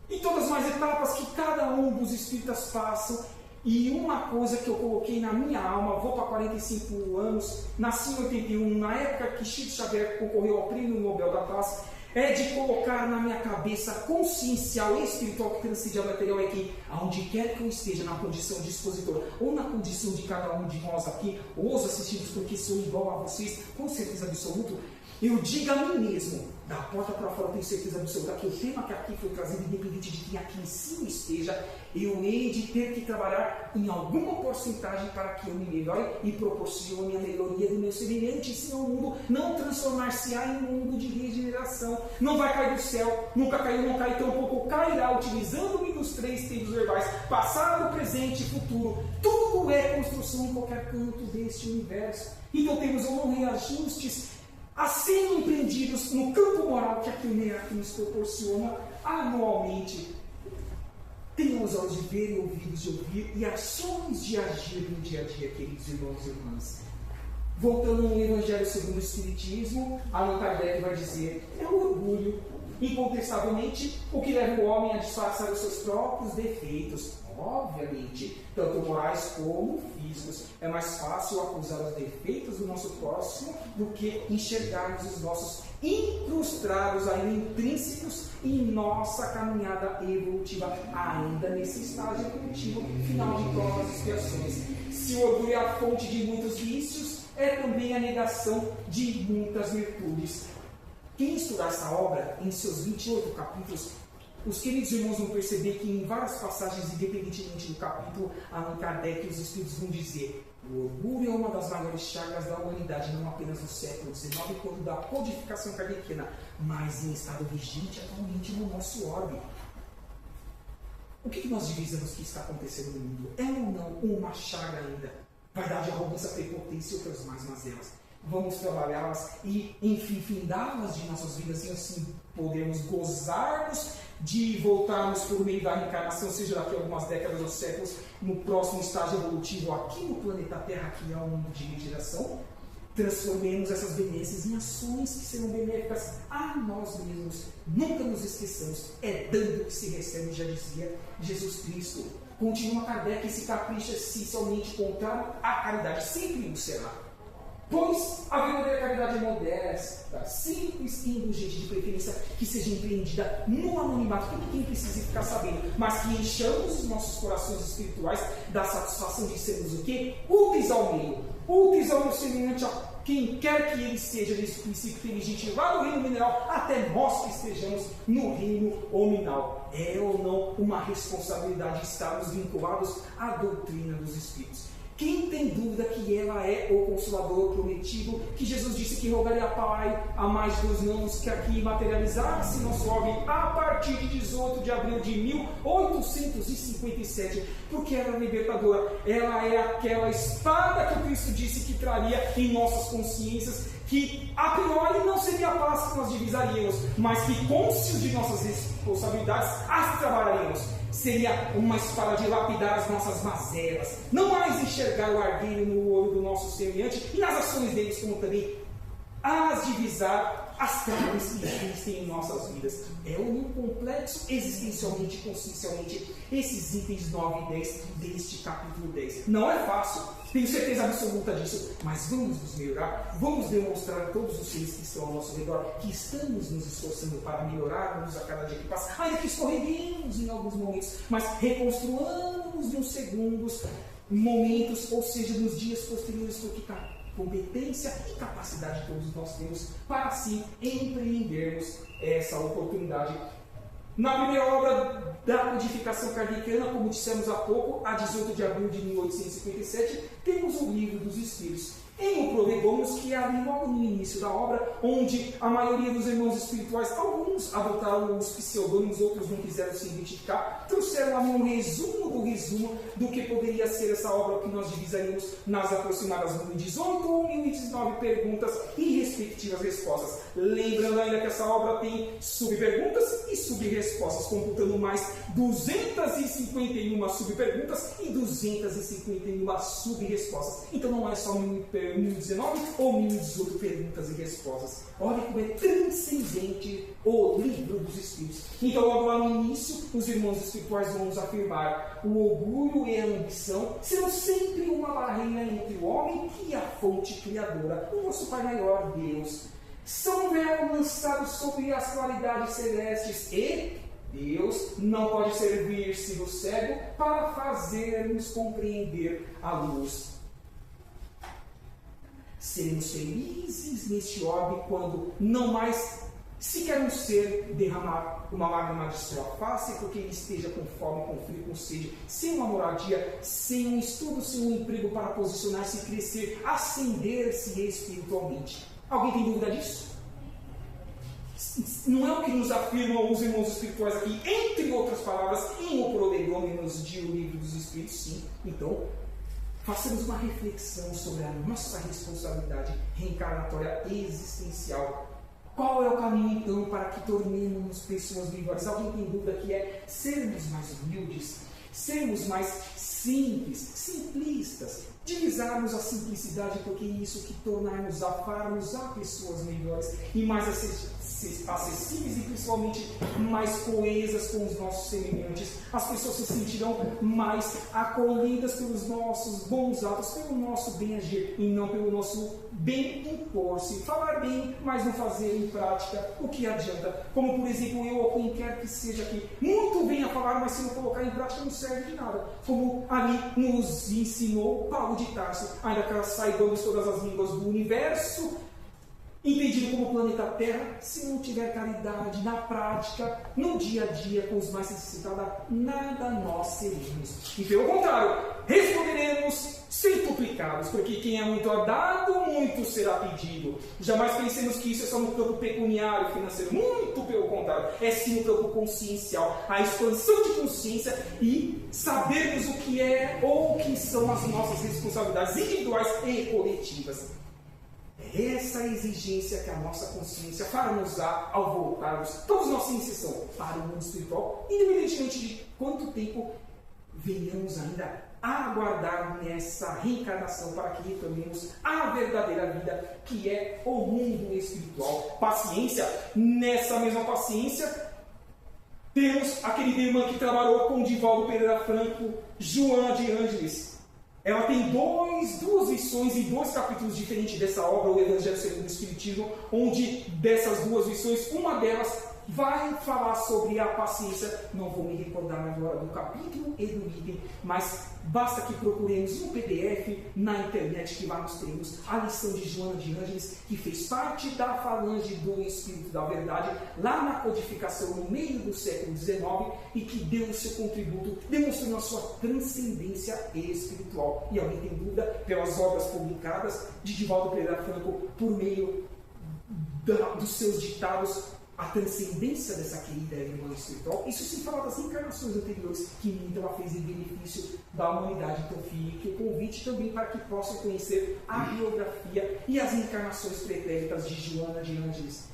e todas as mais etapas que cada um dos espíritas passam. E uma coisa que eu coloquei na minha alma, vou para 45 anos, nasci em 81, na época que Chico Xavier concorreu ao Prêmio Nobel da Paz, é de colocar na minha cabeça consciencial e espiritual que transcende ao material, é que aonde quer que eu esteja, na condição de expositor, ou na condição de cada um de nós aqui, ou os assistidos, porque sou igual a vocês, com certeza absoluta, eu digo a mim mesmo, da porta para fora, tenho certeza absoluta que o tema que aqui foi trazido, independente de quem aqui em cima esteja, eu hei de ter que trabalhar em alguma porcentagem para que eu me melhore e proporcione a melhoria do meu semelhante, senão o mundo não transformar-se-á em um mundo de regeneração. Não vai cair do céu, nunca caiu, não cai, tampouco cairá, utilizando-me dos 3 tempos verbais, passado, presente e futuro. Tudo é construção em qualquer canto deste universo. Então temos ou não reajustes a serem empreendidos no campo moral que aqui o NEAC nos proporciona anualmente. Tenham os olhos de ver e ouvidos de ouvir e ações de agir no dia a dia, queridos irmãos e irmãs. Voltando no Evangelho segundo o Espiritismo, Allan Kardec vai dizer: é o orgulho, incontestavelmente, o que leva o homem a disfarçar os seus próprios defeitos. Obviamente, tanto morais como físicos. É mais fácil acusar os defeitos do nosso próximo do que enxergarmos os nossos incrustados, ainda intrínsecos em nossa caminhada evolutiva, ainda nesse estágio evolutivo final de provas e expiações. Se o orgulho é a fonte de muitos vícios, é também a negação de muitas virtudes. Quem estudar essa obra, em seus 28 capítulos, os queridos irmãos vão perceber que em várias passagens, independentemente do capítulo, Allan Kardec e os Espíritos vão dizer: o orgulho é uma das maiores chagas da humanidade, não apenas no século XIX, quando da codificação kardeciana, mas em estado vigente atualmente no nosso orbe. O que nós divisamos que está acontecendo no mundo? É ou não uma chaga ainda? Vaidade, arrogância, prepotência e outras mais mazelas. Vamos trabalhá-las e, enfim, findá-las de nossas vidas, e assim podemos gozarmos de voltarmos por meio da reencarnação, seja daqui a algumas décadas ou séculos, no próximo estágio evolutivo aqui no planeta Terra, que é um mundo de regeneração, Transformemos essas benesses em ações que serão benéficas a nós mesmos. Nunca nos esqueçamos, é dando que se recebe, já dizia Jesus Cristo. Continua Kardec, esse capricho é essencialmente contrário à caridade, sempre o será. Pois a verdadeira caridade é modesta, simples e indulgente, de preferência que seja empreendida no anonimato, que ninguém precise ficar sabendo, mas que enchamos os nossos corações espirituais da satisfação de sermos o quê? Úteis ao meio, úteis ao semelhante a quem quer que ele seja, desse princípio inteligente, lá no reino mineral, até nós que estejamos no reino hominal. É ou não uma responsabilidade estarmos vinculados à doutrina dos Espíritos? Quem tem dúvida que ela é o Consolador prometido, que Jesus disse que rogaria a Pai a mais dos nomes que aqui materializasse nosso orbe a partir de 18 de abril de 1857, porque ela é libertadora, ela é aquela espada que o Cristo disse que traria em nossas consciências, que a priori não seria a paz que nós divisaríamos, mas que cônscios de nossas responsabilidades as trabalharemos. Seria uma espada de lapidar as nossas mazelas, não mais enxergar o argueiro no olho do nosso semelhante e nas ações deles, como também as divisar as carnes que existem em nossas vidas. É um complexo existencialmente e consciencialmente esses itens 9 e 10 deste capítulo 10. Não é fácil, tenho certeza absoluta disso, mas vamos nos melhorar, vamos demonstrar a todos os seres que estão ao nosso redor que estamos nos esforçando para melhorarmos a cada dia que passa, ainda que escorreguemos em alguns momentos, mas reconstruamos nos segundos momentos, ou seja, nos dias posteriores, porque competência e capacidade todos nós temos para assim empreendermos essa oportunidade. Na primeira obra da codificação kardeciana, como dissemos há pouco, a 18 de abril de 1857, temos o Livro dos Espíritos. Em O Prolegômenos, que é ali logo no início da obra, onde a maioria dos irmãos espirituais, alguns adotaram os pseudônimos, outros não quiseram se identificar, trouxeram ali um resumo do que poderia ser essa obra que nós divisaríamos nas aproximadas 1.018 ou 1.019 perguntas e respectivas respostas. Lembrando ainda que essa obra tem subperguntas e subrespostas, computando mais 251 subperguntas e 251 subrespostas. Então não é só 1019 ou 1018 perguntas e respostas. Olha como é transcendente o Livro dos Espíritos. Então, logo lá no início, os irmãos espirituais vão nos afirmar: o orgulho e a ambição serão sempre uma barreira entre o homem e a fonte criadora, o nosso Pai maior, Deus. São véu lançados sobre as claridades celestes e Deus não pode servir-se do cego para fazer-nos compreender a luz. Seremos felizes neste orbe quando não mais sequer um ser derramar uma lágrima de sua face porque ele esteja com fome, com frio, com sede, sem uma moradia, sem um estudo, sem um emprego para posicionar-se e crescer, ascender-se espiritualmente. Alguém tem dúvida disso? Não é o que nos afirmam os irmãos espirituais aqui, entre outras palavras, em O Prolegômenos de O Livro dos Espíritos, sim. Então, façamos uma reflexão sobre a nossa responsabilidade reencarnatória existencial. Qual é o caminho, então, para que tornemos pessoas melhores? Alguém tem dúvida que é sermos mais humildes, sermos mais simples, simplistas, divisarmos a simplicidade, porque é isso que tornar-nos a farmos a pessoas melhores e mais acessíveis e principalmente mais coesas com os nossos semelhantes. As pessoas se sentirão mais acolhidas pelos nossos bons atos, pelo nosso bem agir e não pelo nosso bem impor-se. Falar bem, mas não fazer em prática, o que adianta? Como, por exemplo, eu ou quem quer que seja aqui, muito bem a falar, mas se não colocar em prática não serve de nada. Como ali nos ensinou Paulo de Tarso, ainda que saibamos todas as línguas do universo, entendido como planeta Terra, se não tiver caridade na prática, no dia a dia, com os mais necessitados, nada nós seremos. E pelo contrário, responderemos centuplicados, porque quem é muito dado, muito será pedido. Jamais pensemos que isso é só no campo pecuniário, financeiro. Muito pelo contrário, é sim no campo consciencial, a expansão de consciência e sabermos o que é ou o que são as nossas responsabilidades individuais e coletivas. É essa exigência que a nossa consciência fará-nos-á ao voltarmos, todos nós sem exceção, para o mundo espiritual, independentemente de quanto tempo venhamos ainda aguardar nessa reencarnação para que retornemos à verdadeira vida, que é o mundo espiritual. Paciência, nessa mesma paciência, temos a querida irmã que trabalhou com Divaldo Pereira Franco, Joana de Ângeles. Ela tem duas lições e 2 capítulos diferentes dessa obra, o Evangelho segundo o Espiritismo, onde dessas 2 lições, uma delas vai falar sobre a paciência. Não vou me recordar agora do capítulo e do item, mas basta que procuremos um PDF na internet que lá nós temos a lição de Joana de Ângeles, que fez parte da falange do Espírito da Verdade, lá na codificação no meio do século XIX, e que deu o seu contributo, demonstrando a sua transcendência espiritual. E alguém tem dúvida, pelas obras publicadas de Divaldo Pereira Franco, por meio dos seus ditados, a transcendência dessa querida irmã espiritual, isso sem falar das encarnações anteriores que então ela fez em benefício da humanidade. Então fique o convite também para que possam conhecer a biografia e as encarnações pretéritas de Joana de Ângeles.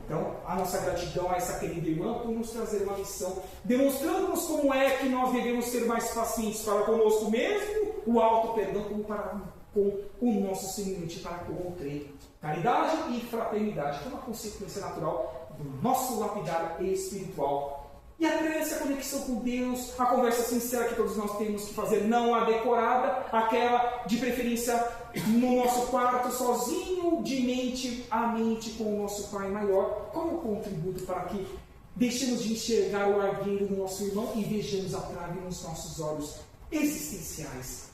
Então, a nossa gratidão a essa querida irmã por nos trazer uma lição, demonstrando-nos como é que nós devemos ser mais pacientes para conosco mesmo, o auto-perdão, como para com o nosso semelhante, para com o outrem. Caridade e fraternidade, que é uma consequência natural do nosso lapidar espiritual. E a crença, a conexão com Deus, a conversa sincera que todos nós temos que fazer, não a decorada, aquela de preferência no nosso quarto, sozinho, de mente a mente com o nosso Pai maior. Qual é o contributo para que deixemos de enxergar o argueiro do nosso irmão e vejamos a trave nos nossos olhos existenciais?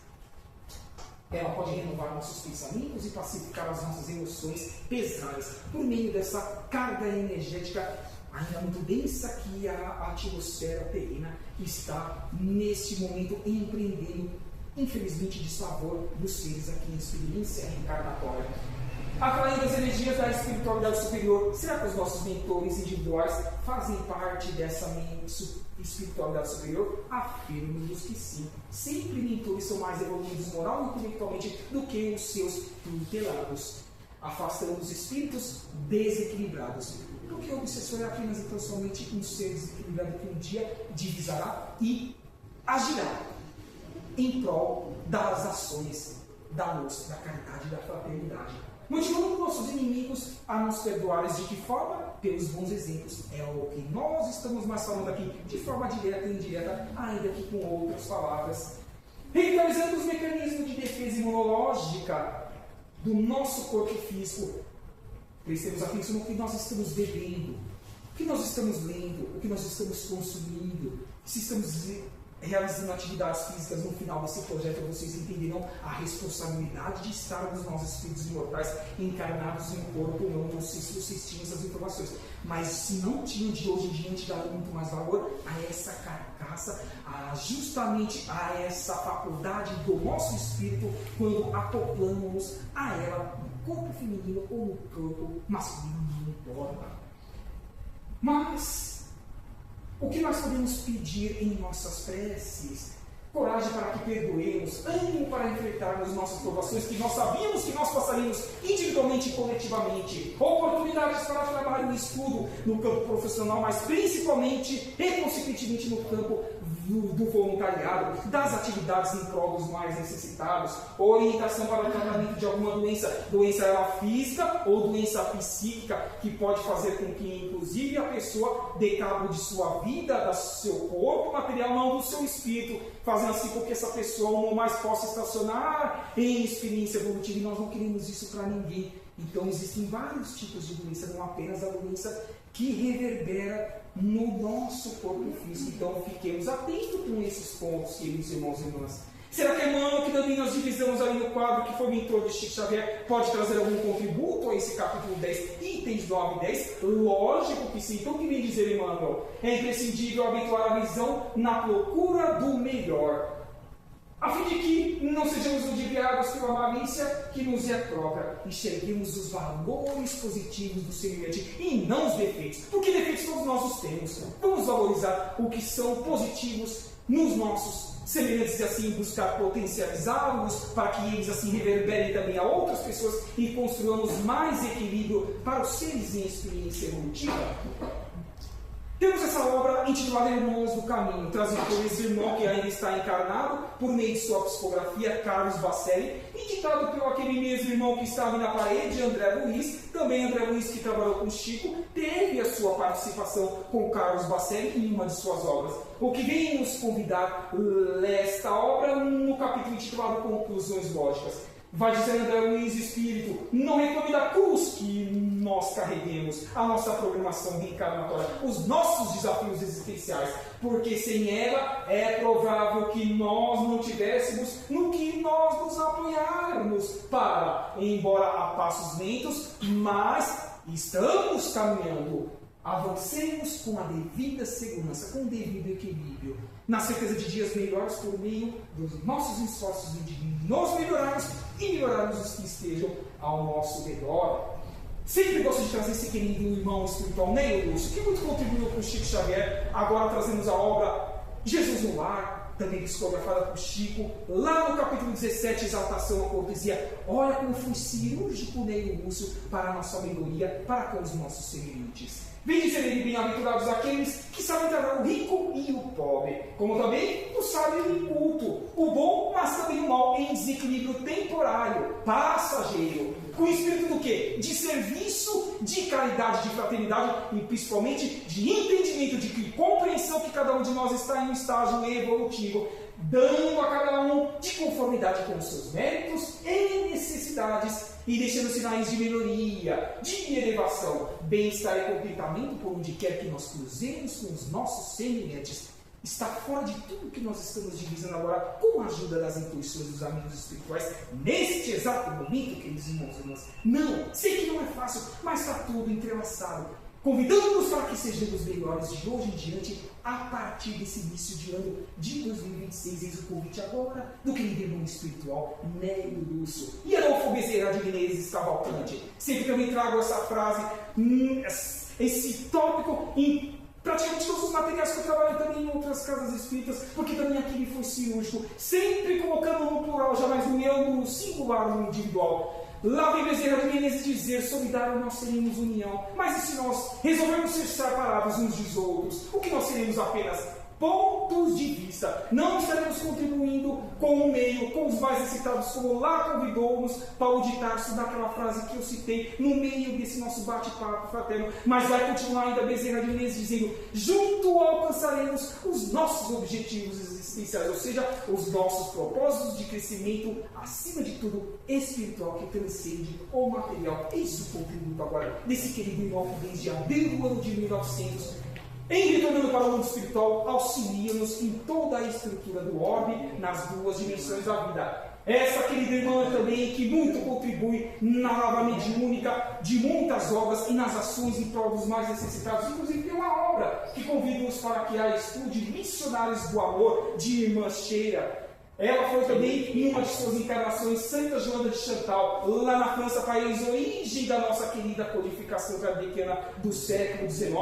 Ela pode renovar nossos pensamentos e pacificar as nossas emoções pesadas por meio dessa carga energética ainda muito densa que a atmosfera terrena está neste momento empreendendo, infelizmente, desfavor dos seres aqui em experiência reencarnatória. Atraindo as energias da espiritualidade superior, será que os nossos mentores individuais fazem parte dessa espiritualidade superior? Afirmo-nos que sim. Sempre mentores são mais evoluídos moral e intelectualmente do que os seus tutelados. Afastando os espíritos desequilibrados. Porque o obsessor é apenas então somente um ser desequilibrado que um dia divisará e agirá em prol das ações da luz, da caridade e da fraternidade. Motivando nossos inimigos a nos perdoarem de que forma? Pelos bons exemplos. É o que nós estamos mais falando aqui, de forma direta e indireta, ainda que com outras palavras. Revitalizando os mecanismos de defesa imunológica do nosso corpo físico. Prestemos atenção no que nós estamos bebendo, o que nós estamos lendo, o que nós estamos consumindo, se estamos realizando atividades físicas. No final desse projeto vocês entenderão a responsabilidade de estarmos nós, espíritos imortais, encarnados em um corpo. Não sei se vocês tinham essas informações, mas se não tinham, de hoje em diante dará muito mais valor a essa carcaça, justamente a essa faculdade do nosso espírito, quando acoplamos a ela no corpo feminino ou no corpo masculino, não importa. Mas o que nós podemos pedir em nossas preces? Coragem para que perdoemos, ânimo para enfrentarmos nossas provações que nós sabíamos que nós passaríamos individualmente e coletivamente, oportunidades para trabalho e estudo no campo profissional, mas principalmente e consequentemente no campo do voluntariado, das atividades em prol dos mais necessitados, orientação para o tratamento de alguma doença ela física ou doença psíquica, que pode fazer com que inclusive a pessoa dê cabo de sua vida, do seu corpo material, não do seu espírito, fazendo assim com que essa pessoa não mais possa estacionar em experiência evolutiva, e nós não queremos isso para ninguém. Então existem vários tipos de doença, não apenas a doença que reverbera no nosso corpo físico. Então fiquemos atentos com esses pontos, queridos irmãos e irmãs. Será que Emmanuel, que também nós divisamos ali no quadro, que foi mentor de Chico Xavier, pode trazer algum contributo a esse capítulo 10, itens 9 e 10? Lógico que sim. Então o que vem dizer Emmanuel? É imprescindível habituar a visão na procura do melhor, a fim de que não sejamos ludibriados pela malícia que nos é própria. Enxerguemos os valores positivos do semelhante e não os defeitos, porque defeitos todos nós os temos. Vamos valorizar o que são positivos nos nossos semelhantes e assim buscar potencializá-los para que eles assim reverberem também a outras pessoas e construamos mais equilíbrio para os seres em experiência evolutiva. Temos essa obra intitulada Irmãos do Caminho, trazida por esse irmão que ainda está encarnado, por meio de sua psicografia, Carlos Bacelli, e ditado por aquele mesmo irmão que estava na parede, André Luiz, também André Luiz que trabalhou com Chico, teve a sua participação com Carlos Bacelli em uma de suas obras. O que vem nos convidar esta obra no capítulo intitulado Conclusões Lógicas. Vai dizer André Luiz Espírito, não reclame da cruz que nós carreguemos, a nossa programação reencarnatória, os nossos desafios existenciais, porque sem ela é provável que nós não tivéssemos no que nós nos apoiarmos para, embora a passos lentos, mas estamos caminhando. Avancemos com a devida segurança, com o devido equilíbrio, na certeza de dias melhores por meio dos nossos esforços de nos melhorarmos e melhorarmos os que estejam ao nosso redor. Sempre gosto de trazer esse querido irmão espiritual, Neio Lúcio, que muito contribuiu com Chico Xavier. Agora trazemos a obra Jesus no Lar, também psicografada por Chico, lá no capítulo 17, Exaltação à Cortesia. Olha como foi cirúrgico Neio Lúcio para a nossa melhoria, para com os nossos semelhantes. Vem dizer ele, bem-aventurados aqueles que sabem tratar o rico e o pobre, como também o sábio e o inculto, o bom, mas também o mal, em desequilíbrio temporário, passageiro, com o espírito do quê? De serviço, de caridade, de fraternidade e principalmente de entendimento, de compreensão que cada um de nós está em um estágio evolutivo, dando a cada um de conformidade com os seus méritos e necessidades, e deixando sinais de melhoria, de elevação, bem-estar e contentamento por onde quer que nós cruzemos com os nossos semelhantes. Está fora de tudo que nós estamos divisando agora, com a ajuda das intuições dos amigos espirituais, neste exato momento, queridos irmãos e irmãs. Não, sei que não é fácil, mas está tudo entrelaçado. Convidando-nos para que sejamos melhores de hoje em diante, a partir desse início de ano de 2026. Eis o convite agora do querido irmão espiritual Neio Lúcio. E Adolfo Bezerra de Menezes Cavalcante. Sempre que eu me trago essa frase, esse tópico em praticamente todos os materiais que eu trabalho também em outras casas espíritas, porque também aqui me foi cirúrgico, sempre colocando no plural, jamais no eu, no singular, no individual. Lá vem Bezerra de Menezes dizer: solidário nós seremos união, mas e se nós resolvermos ser separados uns dos outros, o que nós seremos apenas pontos de vista, não estaremos contribuindo com o meio, com os mais necessitados, como lá convidou-nos Paulo de Tarso, daquela frase que eu citei no meio desse nosso bate-papo fraterno, mas vai continuar ainda Bezerra de Menezes dizendo: junto alcançaremos os nossos objetivos existenciais, ou seja, os nossos propósitos de crescimento, acima de tudo, espiritual, que transcende o material. Eis o contributo agora desse querido irmão que desde abril do ano de 1900, em retornando para o mundo espiritual, auxilia-nos em toda a estrutura do orbe, nas duas dimensões da vida. Essa querida irmã também, que muito contribui na nova mediúnica de muitas obras e nas ações em prol dos mais necessitados. Inclusive tem uma obra que convido-os para que a estude, Missionários do Amor, de Irmã Sheila. Ela foi também, em uma de suas encarnações, Santa Joana de Chantal, lá na França, país origem da nossa querida codificação kardeciana do século XIX.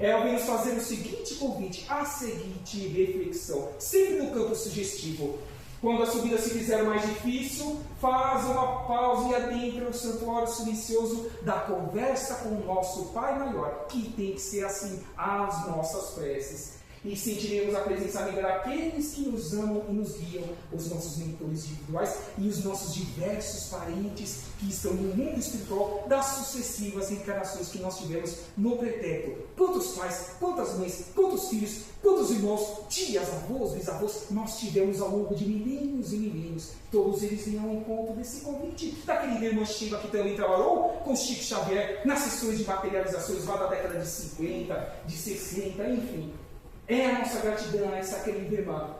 Ela vem nos fazer o seguinte convite, a seguinte reflexão, sempre no campo sugestivo. Quando a subida se fizer mais difícil, faz uma pausa e adentra o santuário silencioso da conversa com o nosso Pai Maior, que tem que ser assim as nossas preces. E sentiremos a presença amiga daqueles que nos amam e nos guiam, os nossos mentores individuais e os nossos diversos parentes que estão no mundo espiritual das sucessivas encarnações que nós tivemos no pretérito. Quantos pais, quantas mães, quantos filhos, quantos irmãos, tias, avós, bisavós nós tivemos ao longo de milênios e milênios. Todos eles vêm ao encontro desse convite daquele irmão Chico que também trabalhou com Chico Xavier nas sessões de materializações lá da década de 50, de 60, enfim. É a nossa gratidão a essa querida irmã.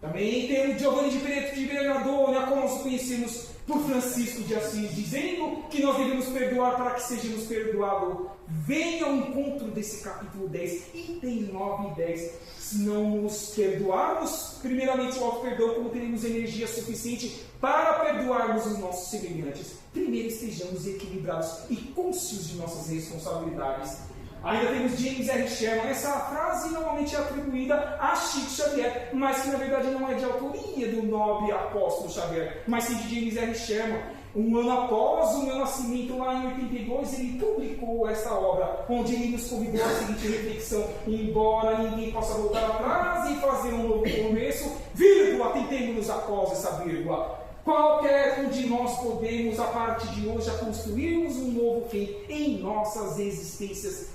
Também temos Giovanni de Preto de Bernardone, como nós conhecemos por Francisco de Assis, dizendo que nós devemos perdoar para que sejamos perdoados. Venha ao encontro desse capítulo 10, itens 9 e 10. Se não nos perdoarmos, primeiramente o auto-perdão, como teremos energia suficiente para perdoarmos os nossos semelhantes. Primeiro estejamos equilibrados e conscientes de nossas responsabilidades. Ainda temos James R. Sherman. Essa frase normalmente é atribuída a Chico Xavier, mas que na verdade não é de autoria do nobre apóstolo Xavier, mas sim de James R. Sherman. Um ano após o meu nascimento, lá em 82, ele publicou essa obra, onde ele nos convidou à seguinte reflexão: embora ninguém possa voltar atrás e fazer um novo começo, vírgula, tentemos após essa vírgula. Qualquer um de nós podemos, a partir de hoje, construirmos um novo fim em nossas existências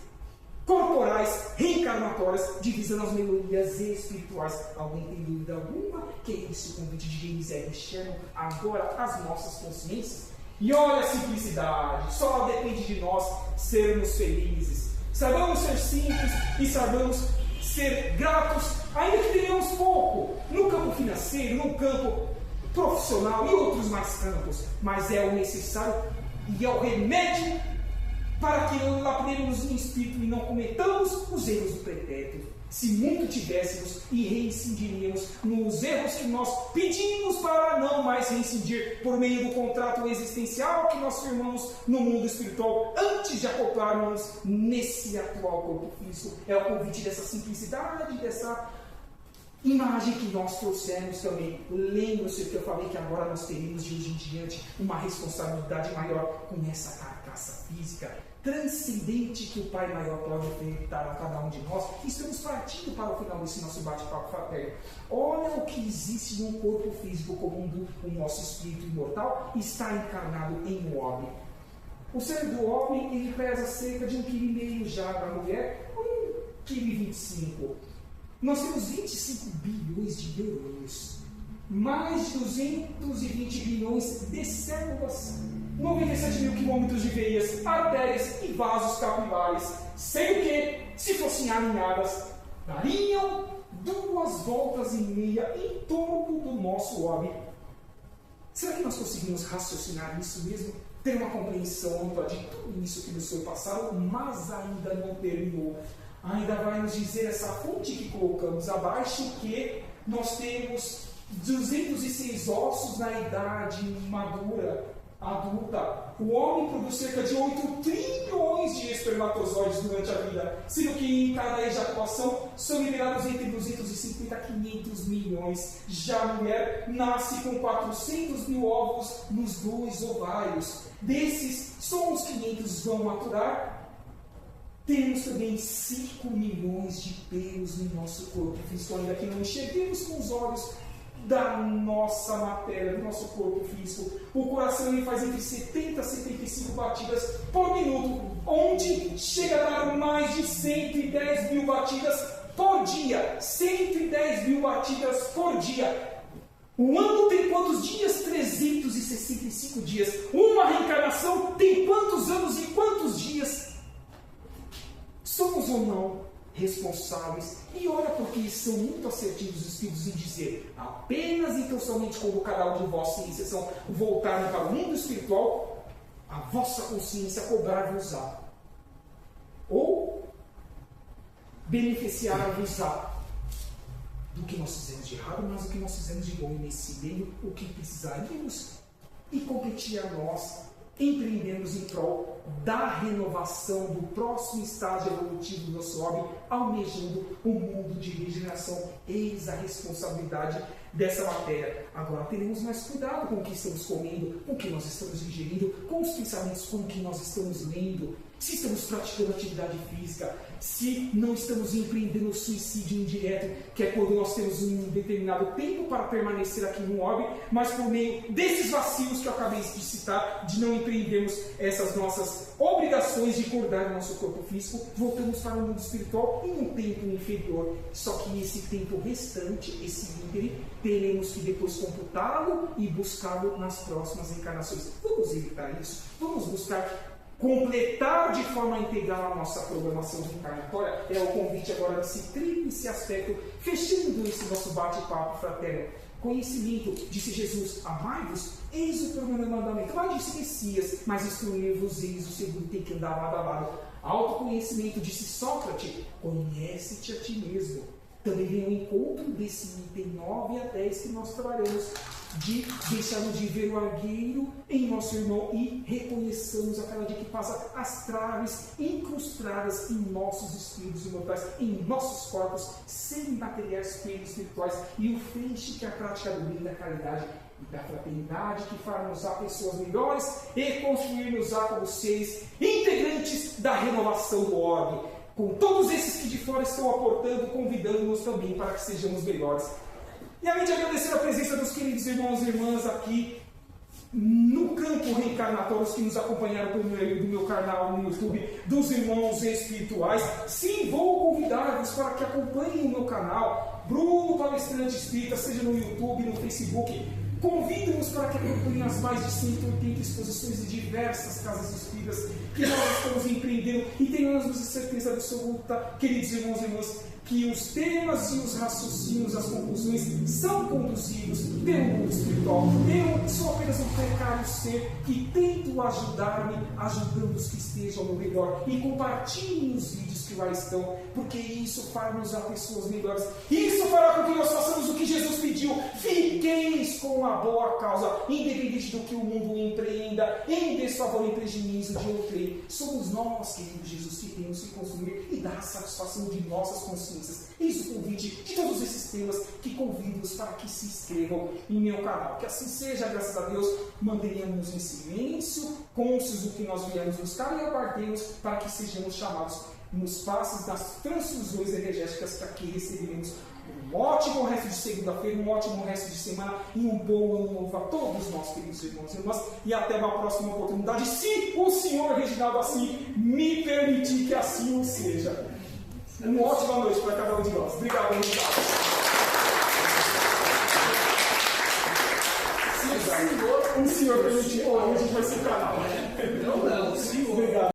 corporais, reencarnatórias, divisando as melhorias espirituais. Alguém tem dúvida alguma que é esse o convite de James L. Sherman agora às nossas consciências? E olha a simplicidade, só depende de nós sermos felizes. Saibamos ser simples e saibamos ser gratos, ainda que tenhamos pouco, no campo financeiro, no campo profissional e outros mais campos, mas é o necessário e é o remédio para que lapidemos no espírito e não cometamos os erros do pretérito. Se muito tivéssemos e reincidiríamos nos erros que nós pedimos para não mais reincidir por meio do contrato existencial que nós firmamos no mundo espiritual antes de acoplarmos nesse atual corpo físico. É o convite dessa simplicidade, dessa imagem que nós trouxemos também. Lembra-se que eu falei que agora nós teríamos de hoje em diante uma responsabilidade maior com essa carcaça física transcendente que o Pai Maior pode ofertar a cada um de nós. Estamos partindo para o final desse nosso bate-papo fraterno. Olha o que existe num corpo físico comum o nosso espírito imortal está encarnado em um homem. O ser do homem, ele pesa cerca de 1,5 kg já, para a mulher 1,25 kg. Nós temos 25 bilhões de neurônios, mais de 220 bilhões de células, 97 mil quilômetros de veias, artérias e vasos capilares, sendo que, se fossem alinhadas, dariam 2,5 voltas em torno do nosso orbe. Será que nós conseguimos raciocinar isso mesmo? Ter uma compreensão ampla de tudo isso que nos foi passado, mas ainda não terminou. Ainda vai nos dizer essa fonte que colocamos abaixo que nós temos 206 ossos na idade madura, adulta. O homem produz cerca de 8 trilhões de espermatozoides durante a vida, sendo que em cada ejaculação são liberados entre 250 a 500 milhões. Já a mulher nasce com 400 mil óvulos nos 2 ovários. Desses, só uns 500 vão maturar. Temos também 5 milhões de pelos no nosso corpo físico, ainda que não enxerguemos com os olhos da nossa matéria, do nosso corpo físico. O coração ele faz entre 70 a 75 batidas por minuto, onde chega a dar mais de 110 mil batidas por dia. 110 mil batidas por dia. O ano tem quantos dias? 365 dias. Uma reencarnação tem quantos anos e quantos dias? Somos ou não responsáveis? E olha porque são muito assertivos os espíritos em dizer: apenas e tão somente quando cada um de vós, sem exceção, voltarem para o mundo espiritual, a vossa consciência cobrar-vos-á, ou beneficiar-vos-á do que nós fizemos de errado, mas o que nós fizemos de bom, e nesse meio o que precisaríamos, e competir a nós empreendemos em prol da renovação do próximo estágio evolutivo do nosso homem, almejando um mundo de regeneração. Eis a responsabilidade dessa matéria. Agora teremos mais cuidado com o que estamos comendo, com o que nós estamos ingerindo, com os pensamentos, com o que nós estamos lendo, se estamos praticando atividade física, se não estamos empreendendo o suicídio indireto, que é quando nós temos um determinado tempo para permanecer aqui no orbe, mas por meio desses vacilos que eu acabei de citar, de não empreendermos essas nossas obrigações de cuidar do nosso corpo físico, voltamos para o mundo espiritual em um tempo inferior. Só que esse tempo restante, esse íntere, teremos que depois computá-lo e buscá-lo nas próximas encarnações. Vamos evitar isso? Vamos buscar completar de forma integral a nossa programação reencarnatória? É o convite agora desse tríplice aspecto, fechando esse nosso bate-papo fraterno. Conhecimento, disse Jesus: amai-vos, eis o primeiro mandamento. Vai, disse Messias, mas instruir-vos, eis o segundo, tem que andar lado a lado. Autoconhecimento, disse Sócrates: conhece-te a ti mesmo. Também vem o encontro desse item 9 a 10 que nós trabalhamos, de deixarmos de ver o argueiro em nosso irmão e reconheçamos a cada dia que passa as traves incrustadas em nossos espíritos imortais, em nossos corpos semimateriais, espirituais, e o feixe que é a prática do bem, da caridade e da fraternidade, que far-nos-á pessoas melhores e construir-nos-á como seres integrantes da renovação do orbe. Com todos esses que de fora estão aportando, convidando-nos também para que sejamos melhores. E além de agradecer a presença dos queridos irmãos e irmãs aqui no campo reencarnatório, que nos acompanharam por meio do meu canal no YouTube, dos irmãos espirituais, sim, vou convidar-vos para que acompanhem o meu canal, Bruno Palestrante Espírita, seja no YouTube, no Facebook. Convido-nos para que acompanhem as mais de 180 exposições de diversas casas espíritas que nós estamos empreendendo, e tenhamos certeza absoluta, queridos irmãos e irmãs, que os temas e os raciocínios, as conclusões são conduzidos pelo mundo espiritual. Eu sou apenas um precário ser que tento ajudar-me, ajudando os que estejam no melhor, e compartilhem os vídeos que lá estão, porque isso faz-nos a pessoas melhores. Isso fará com que nós façamos o que Jesus pediu: fiqueis com a boa causa, independente do que o mundo empreenda, em desfavor e prejuízo de outrem. Somos nós, querido Jesus, que temos que construir e dar a satisfação de nossas consciências. Eis o convite de todos esses temas que convido-os para que se inscrevam em meu canal. Que assim seja, graças a Deus. Mantenhamos em silêncio, cônscios do que nós viemos buscar, e aguardemos para que sejamos chamados nos passos das transfusões energéticas que aqui receberemos. Um ótimo resto de segunda-feira, um ótimo resto de semana e um bom ano novo a todos nós, queridos irmãos e irmãs. E até uma próxima oportunidade, se o Senhor Reginaldo assim me permitir que assim o seja. Uma ótima noite para cada um de nós. Obrigado, Gustavo. Se o Senhor permitir, a gente vai ser canal. Não, o Senhor. Obrigado.